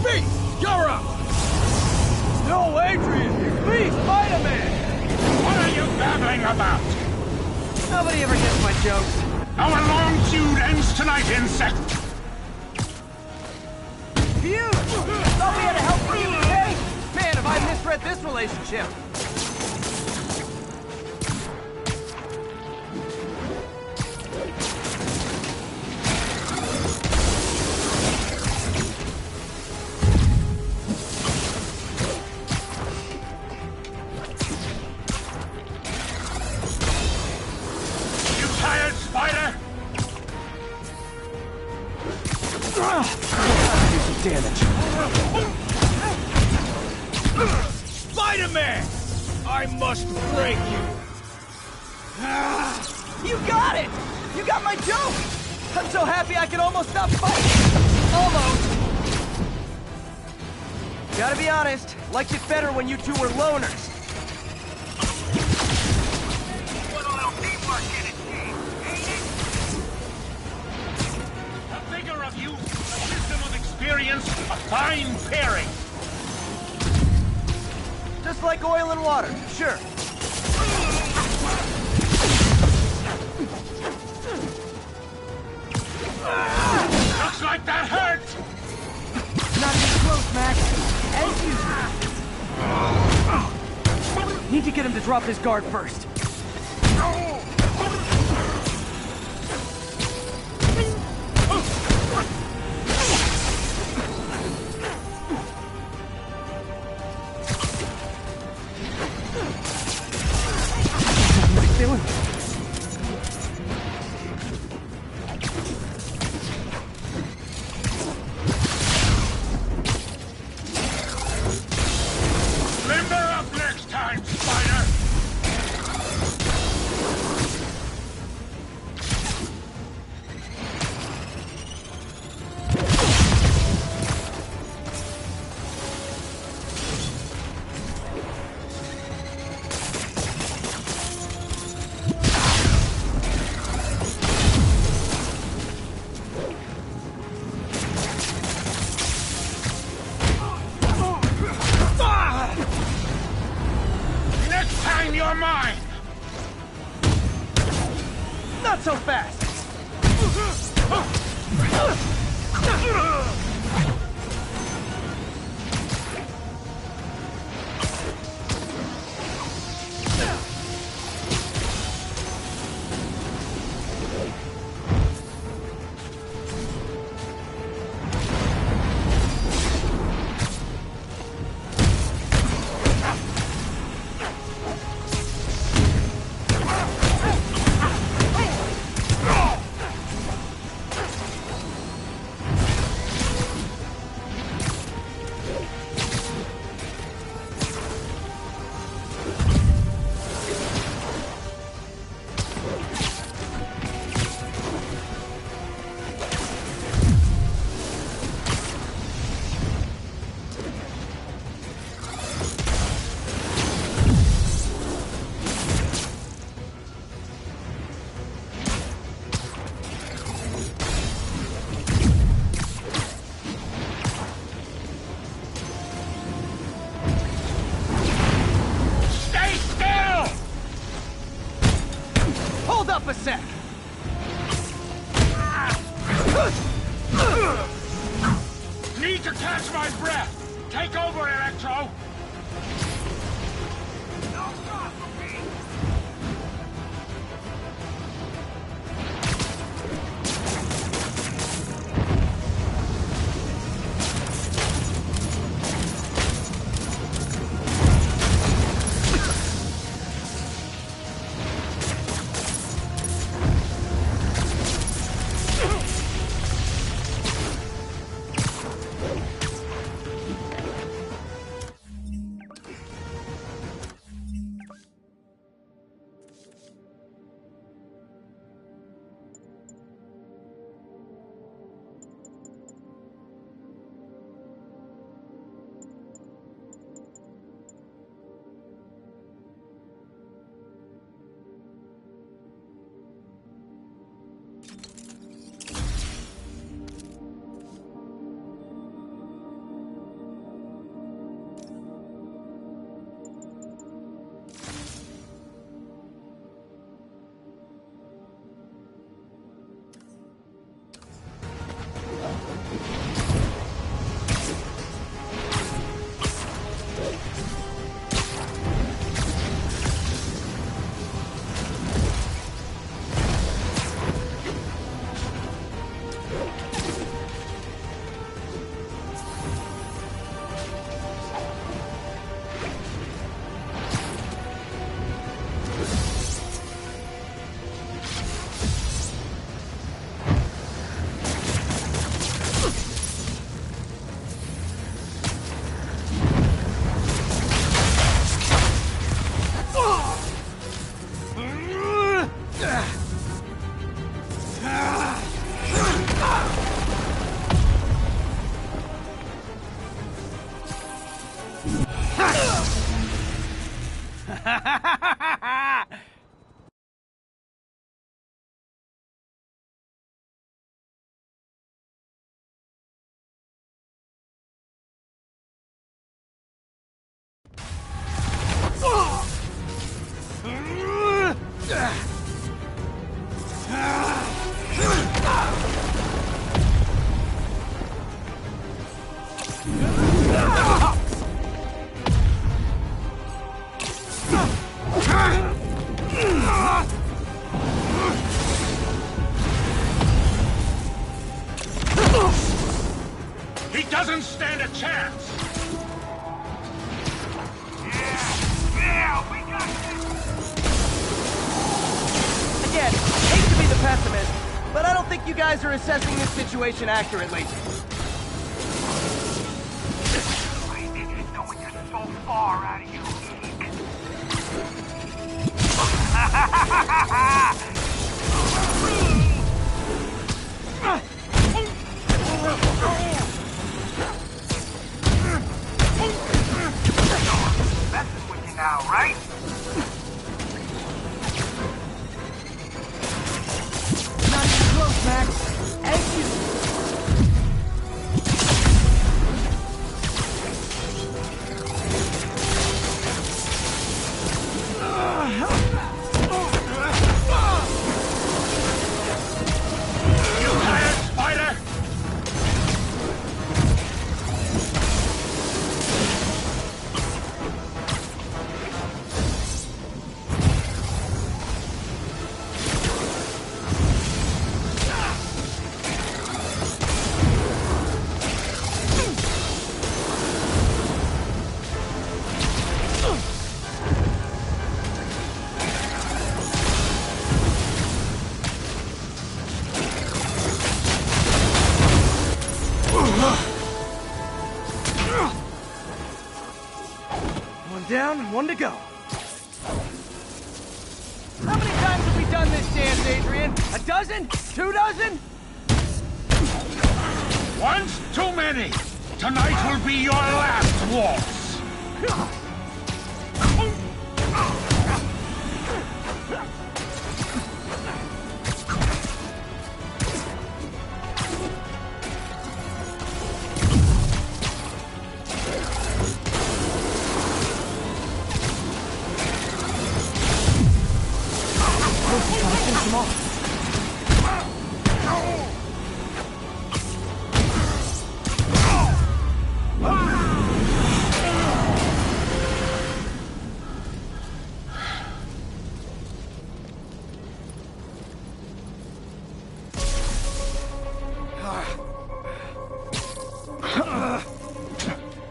Me! You're up! No, Adrian! It's me, Spider-Man! What are you babbling about? Nobody ever gets my jokes. Our long feud ends tonight, insect! Phew! Thought we had to help for you today? Man, have I misread this relationship. Spider-Man! I must break you! You got it! You got my joke! I'm so happy I can almost stop fighting! Almost! Gotta be honest, liked it better when you two were loners. use the wisdom of experience, a fine pairing. Just like oil and water, sure. Looks like that hurt! Not even close, Max. As usual. Need to get him to drop his guard first. You're mine! Not so fast! A sec. Need to catch my breath. Take over, Electro. He doesn't stand a chance! Yeah, we got this! Again, hate to be the pessimist, but I don't think you guys are assessing this situation accurately. I didn't know you're so far out of your league. Messing with you now, right? Not even close, Max. As you... You tired, Spider? One down, one to go. How many times have we done this dance, Adrian? A dozen? 2 dozen? Once too many! Tonight will be your last waltz!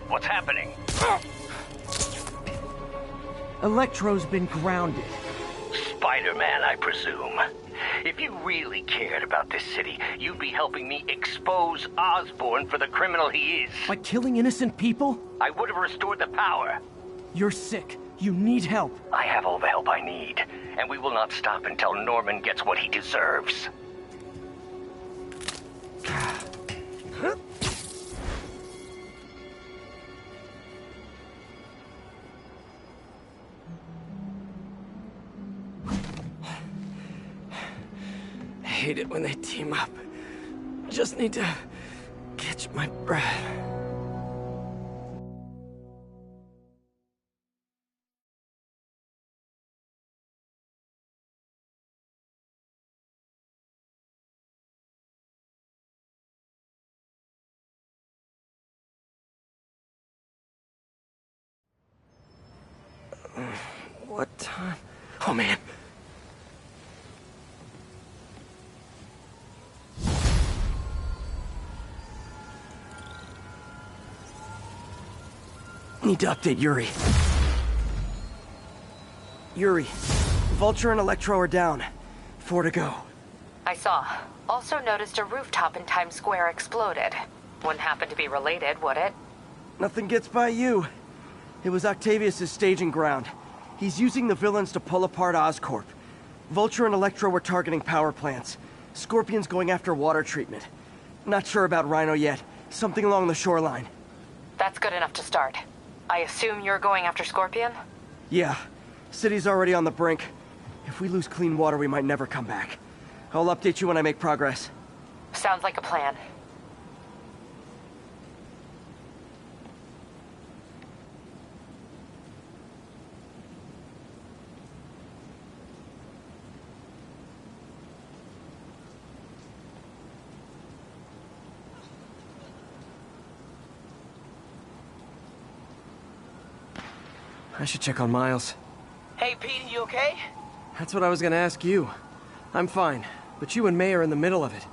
What's happening? Electro's been grounded. Spider-Man, I presume. If you really cared about this city, you'd be helping me expose Osborn for the criminal he is. By killing innocent people? I would have restored the power. You're sick. You need help. I have all the help I need, and we will not stop until Norman gets what he deserves. I hate it when they team up. Just need to catch my breath. What time? Oh, man. Need to update Yuri. Yuri, Vulture and Electro are down. 4 to go. I saw. Also noticed a rooftop in Times Square exploded. Wouldn't happen to be related, would it? Nothing gets by you. It was Octavius' staging ground. He's using the villains to pull apart Oscorp. Vulture and Electro were targeting power plants. Scorpion's going after water treatment. Not sure about Rhino yet. Something along the shoreline. That's good enough to start. I assume you're going after Scorpion? Yeah. City's already on the brink. If we lose clean water, we might never come back. I'll update you when I make progress. Sounds like a plan. I should check on Miles. Hey, Pete, you okay? That's what I was gonna ask you. I'm fine, but you and May are in the middle of it.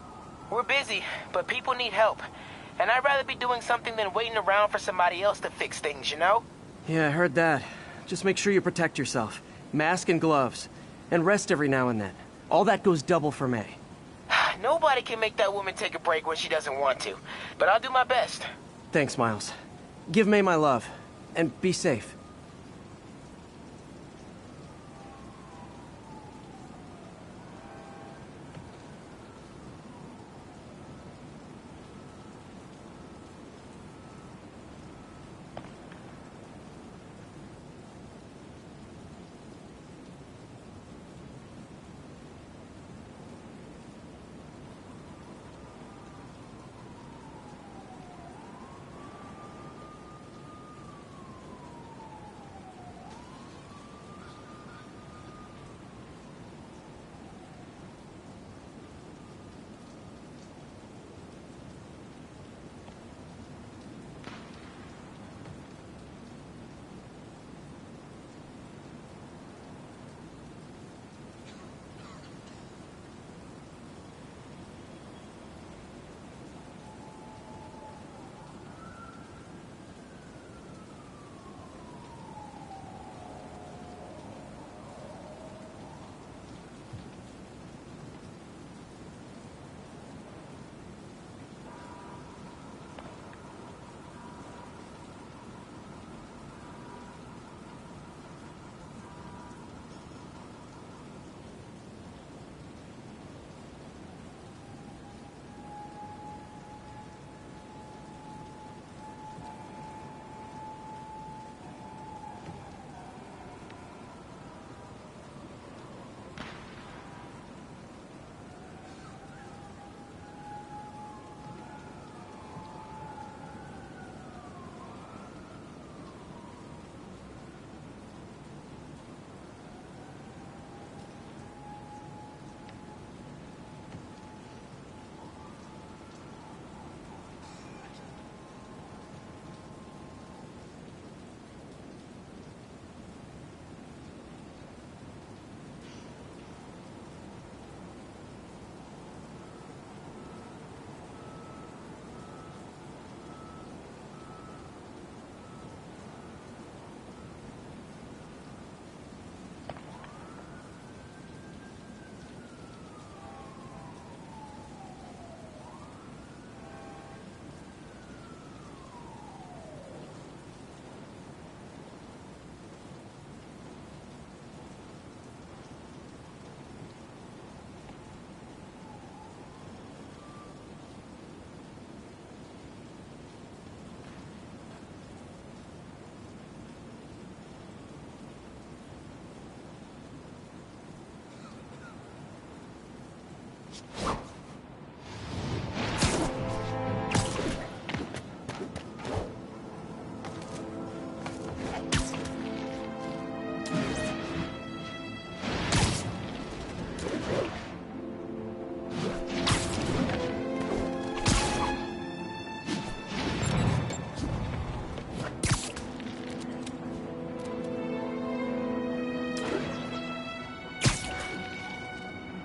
We're busy, but people need help. And I'd rather be doing something than waiting around for somebody else to fix things, you know? Yeah, I heard that. Just make sure you protect yourself. Mask and gloves. And rest every now and then. All that goes double for May. Nobody can make that woman take a break when she doesn't want to. But I'll do my best. Thanks, Miles. Give May my love. And be safe.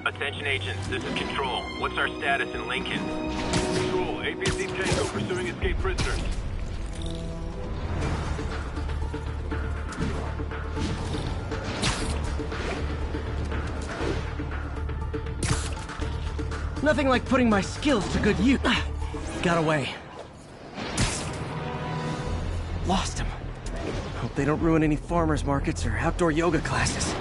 Attention agents, this is Control. What's our status in Lincoln? Control, APC Tango pursuing escaped prisoners. Nothing like putting my skills to good use. Got away. Lost him. Hope they don't ruin any farmers markets or outdoor yoga classes.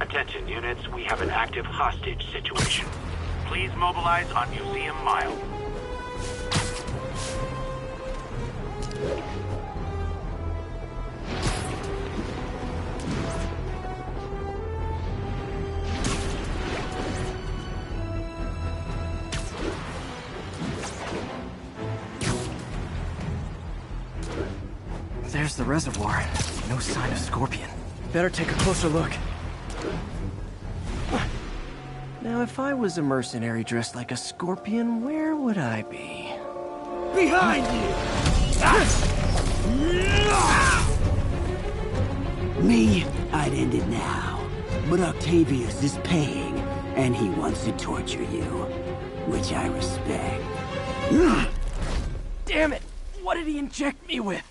Attention units, we have an active hostage situation. Please mobilize on Museum Mile. There's the reservoir. No sign of Scorpion. Better take a closer look. Now, if I was a mercenary dressed like a scorpion, where would I be? Behind you! Me, I'd end it now. But Octavius is paying, and he wants to torture you, which I respect. Damn it! What did he inject me with?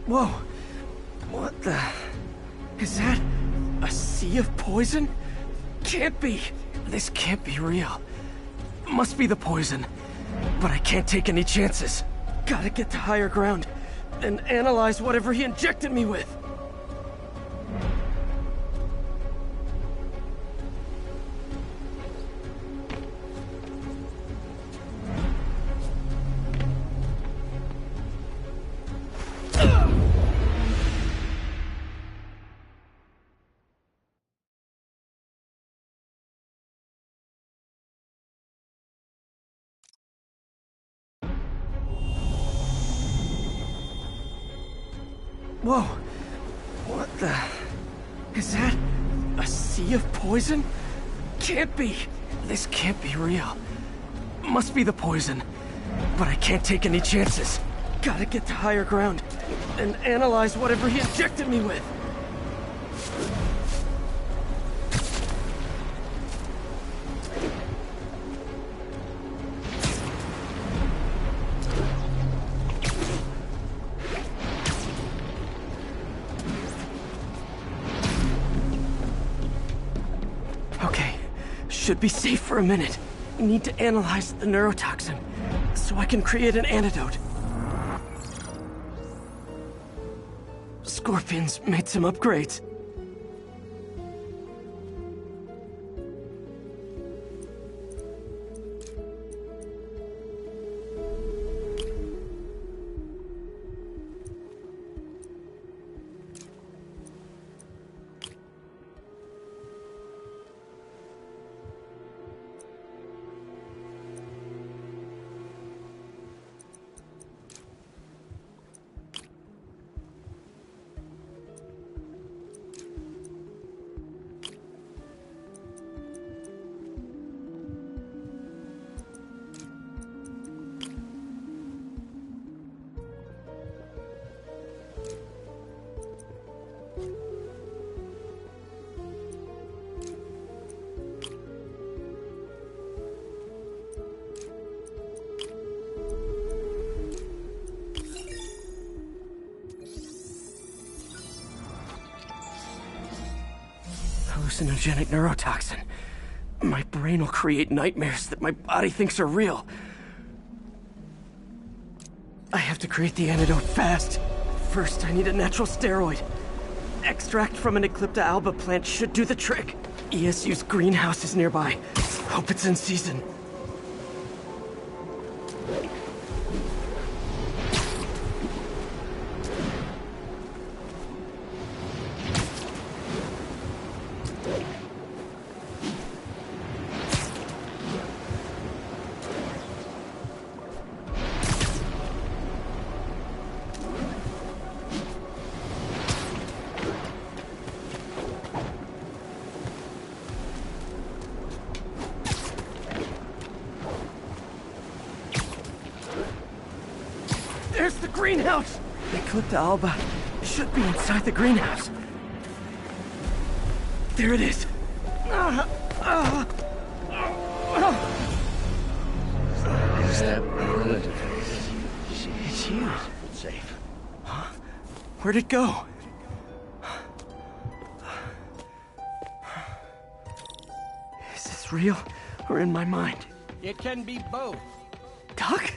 Whoa! What the... Is that... a sea of poison? Can't be! This can't be real. Must be the poison. But I can't take any chances. Gotta get to higher ground and analyze whatever he injected me with. Whoa! What the... Is that... a sea of poison? Can't be! This can't be real. Must be the poison. But I can't take any chances. Gotta get to higher ground and analyze whatever he injected me with. Should be safe for a minute. Need to analyze the neurotoxin, so I can create an antidote. Scorpions made some upgrades. Hallucinogenic neurotoxin. My brain will create nightmares that my body thinks are real. I have to create the antidote fast. First, I need a natural steroid. Extract from an Eclipta alba plant should do the trick. ESU's greenhouse is nearby. Hope it's in season. There's the greenhouse! Eclipta alba should be inside the greenhouse. There it is. Is that neural interface? It's huge. Safe. Huh? Where'd it go? Is this real or in my mind? It can be both. Doc?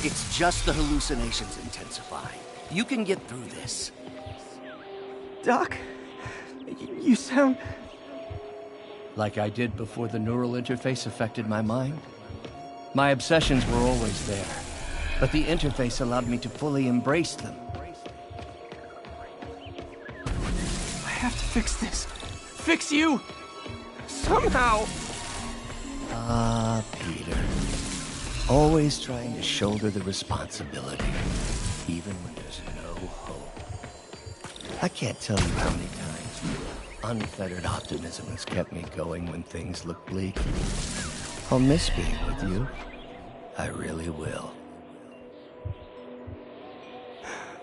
It's just the hallucinations intensifying. You can get through this. Doc? You sound... Like I did before the neural interface affected my mind? My obsessions were always there, but the interface allowed me to fully embrace them. I have to fix this. Fix you! Somehow! Ah, Peter. Always trying to shoulder the responsibility, even when there's no hope. I can't tell you how many times unfettered optimism has kept me going when things look bleak. I'll miss being with you. I really will.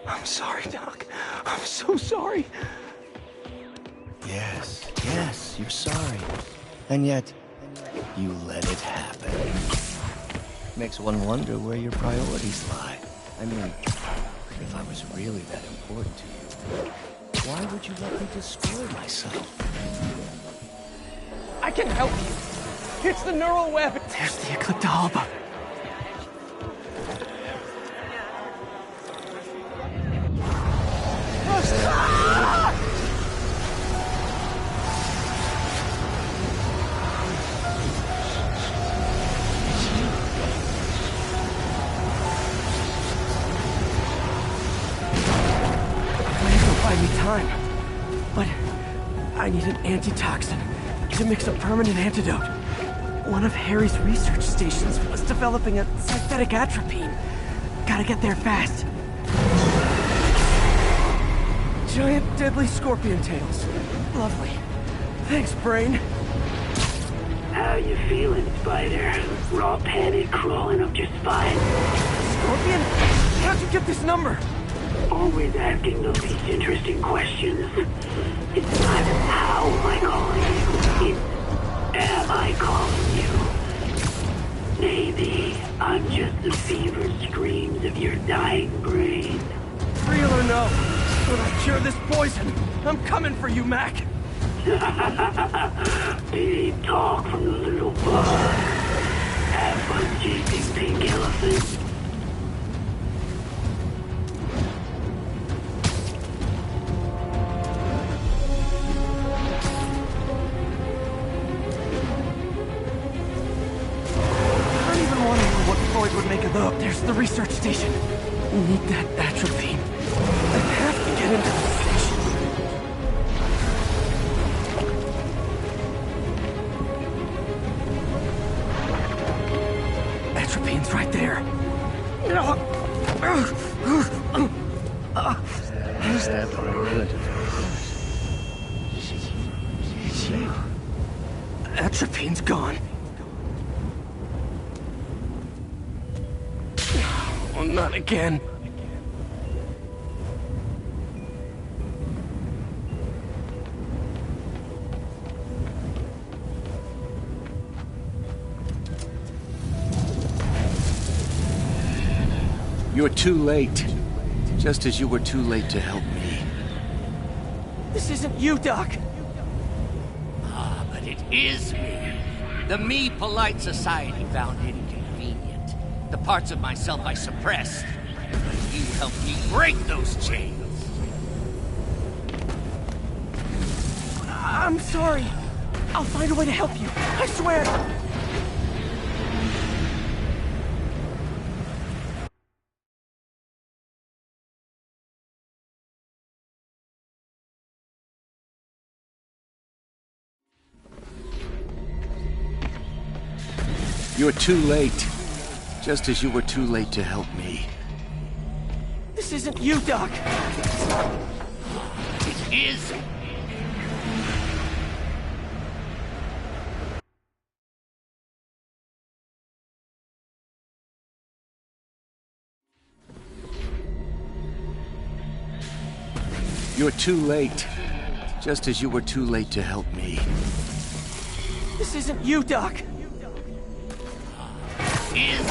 I'm sorry, Doc. I'm so sorry. Yes, you're sorry. And yet, you let it happen. Makes one wonder where your priorities lie. I mean, if I was really that important to you, why would you let me destroy myself? I can help you. It's the neural web. There's the Eclipta. Time, but I need an antitoxin to mix a permanent antidote. One of Harry's research stations was developing a synthetic atropine. Gotta get there fast. Giant deadly scorpion tails. Lovely. Thanks, Brain. How you feeling, Spider? Raw panic crawling up your spine? Scorpion? How'd you get this number? Always asking those interesting questions. It's not how am I calling you, it's am I calling you. Maybe I'm just the fevered screams of your dying brain. Real or no, when I cure this poison, I'm coming for you, Mac. Big talk from the little bug. Have fun chasing pink elephants. Would make a though. There's the research station. We need that atropine. I have to get into the station. Atropine's right there. Is that relative? Atropine's gone. Oh, not again. You're too late. Just as you were too late to help me. This isn't you, Doc. Ah, but it is me. The me polite society found inconvenient. The parts of myself I suppressed. But you helped me break those chains. I'm sorry. I'll find a way to help you. I swear. You're too late. Just as you were too late to help me. This isn't you, Doc. It is. You're too late. Just as you were too late to help me. This isn't you, Doc. Is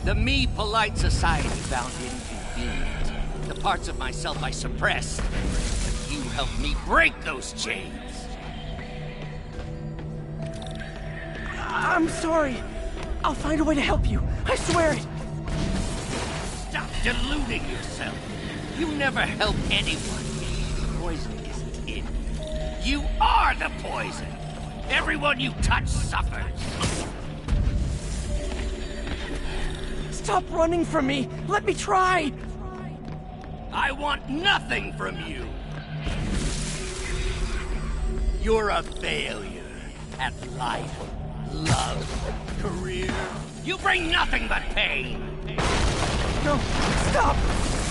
the me polite society found inconvenient. The parts of myself I suppressed. But you helped me break those chains. I'm sorry. I'll find a way to help you. I swear it. Stop deluding yourself. You never help anyone. Poison isn't in you. You are the poison. Everyone you touch suffers. Stop running from me! Let me try! I want nothing from you! You're a failure at life, love, career. You bring nothing but pain! No, stop!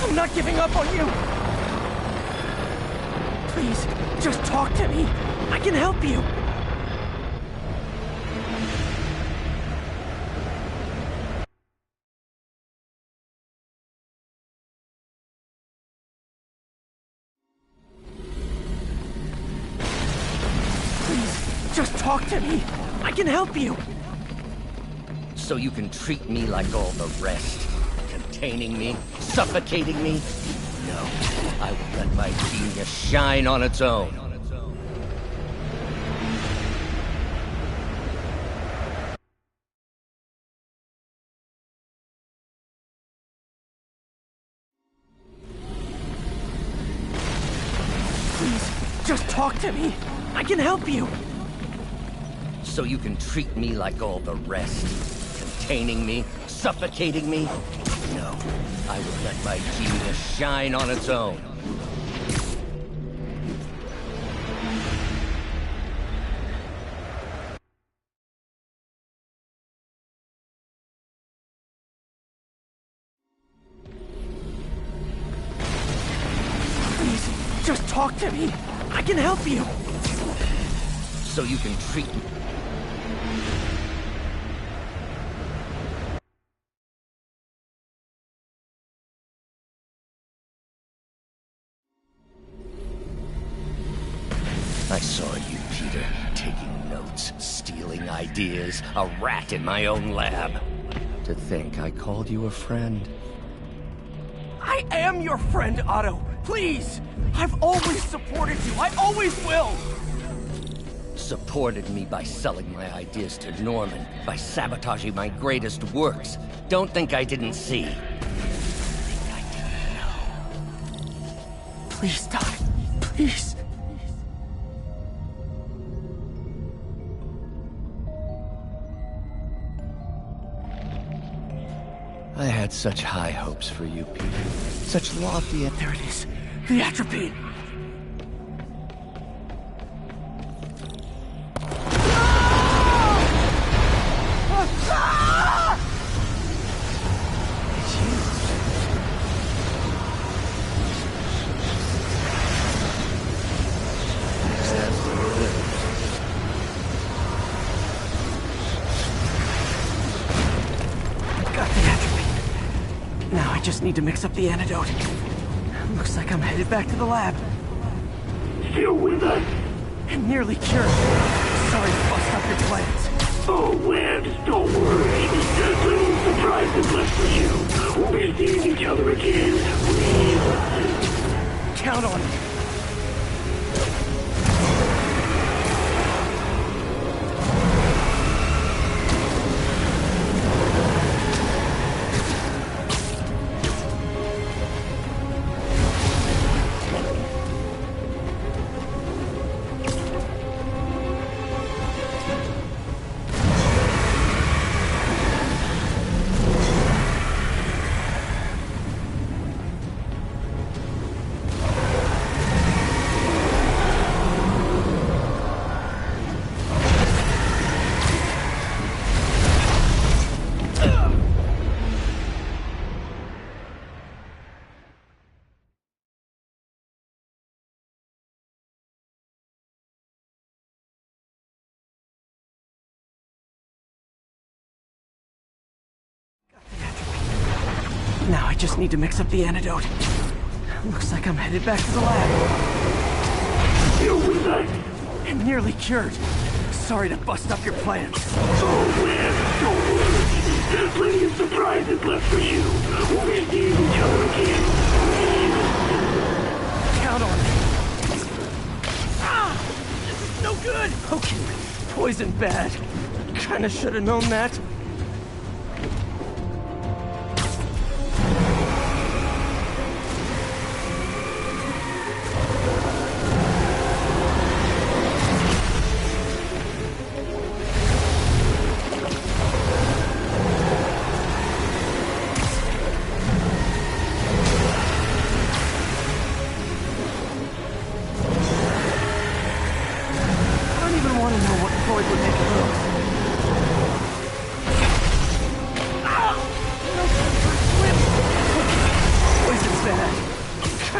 I'm not giving up on you! Please, just talk to me. I can help you. Please, just talk to me. I can help you. So you can treat me like all the rest? Containing me? Suffocating me? No, I will let my genius shine on its own. Please, just talk to me. I can help you. So you can treat me like all the rest? Containing me? Suffocating me? No, I will let my genius shine on its own. Please, just talk to me. I can help you. So you can treat me. I saw you, Peter, taking notes, stealing ideas, a rat in my own lab. To think I called you a friend. I am your friend, Otto. Please! I've always supported you. I always will! Supported me by selling my ideas to Norman, by sabotaging my greatest works. Don't think I didn't see. Think I didn't know. Please, Doc. Please. I had such high hopes for you, Peter. Such lofty... There it is. The atropine. I just need to mix up the antidote. Looks like I'm headed back to the lab. Still with us? I'm nearly cured. Sorry to bust up your plans. Oh, Webs, don't worry. There's plenty of surprises left for you. We'll be seeing each other again. Count on it. Now I just need to mix up the antidote. Looks like I'm headed back to the lab. Still with us? I'm nearly cured. Sorry to bust up your plans. Oh, Webs, don't worry. There's plenty of surprises left for you. We'll be seeing each other again. Count on it. Ah! This is no good! Okay, poison bad. Kinda should've known that.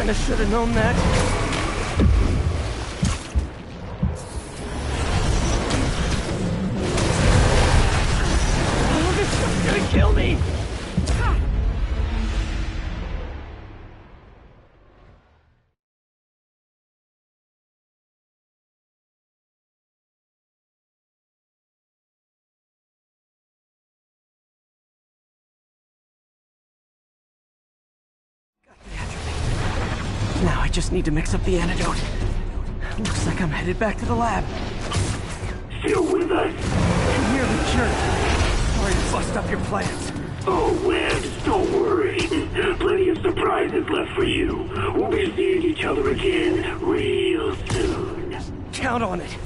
Kinda should've known that. Oh, this stuff's gonna kill me! Now I just need to mix up the antidote. Looks like I'm headed back to the lab. Still with us? I'm nearly cured. Sorry to bust up your plans. Oh, Webs, don't worry. Plenty of surprises left for you. We'll be seeing each other again real soon. Count on it.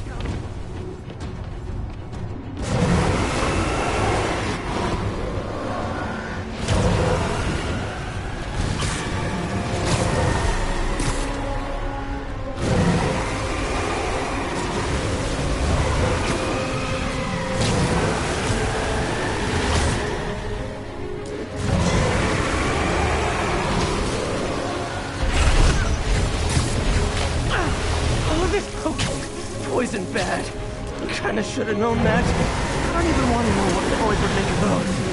Poison bad. Kinda should've known that. I don't even want to know what Freud would make of those.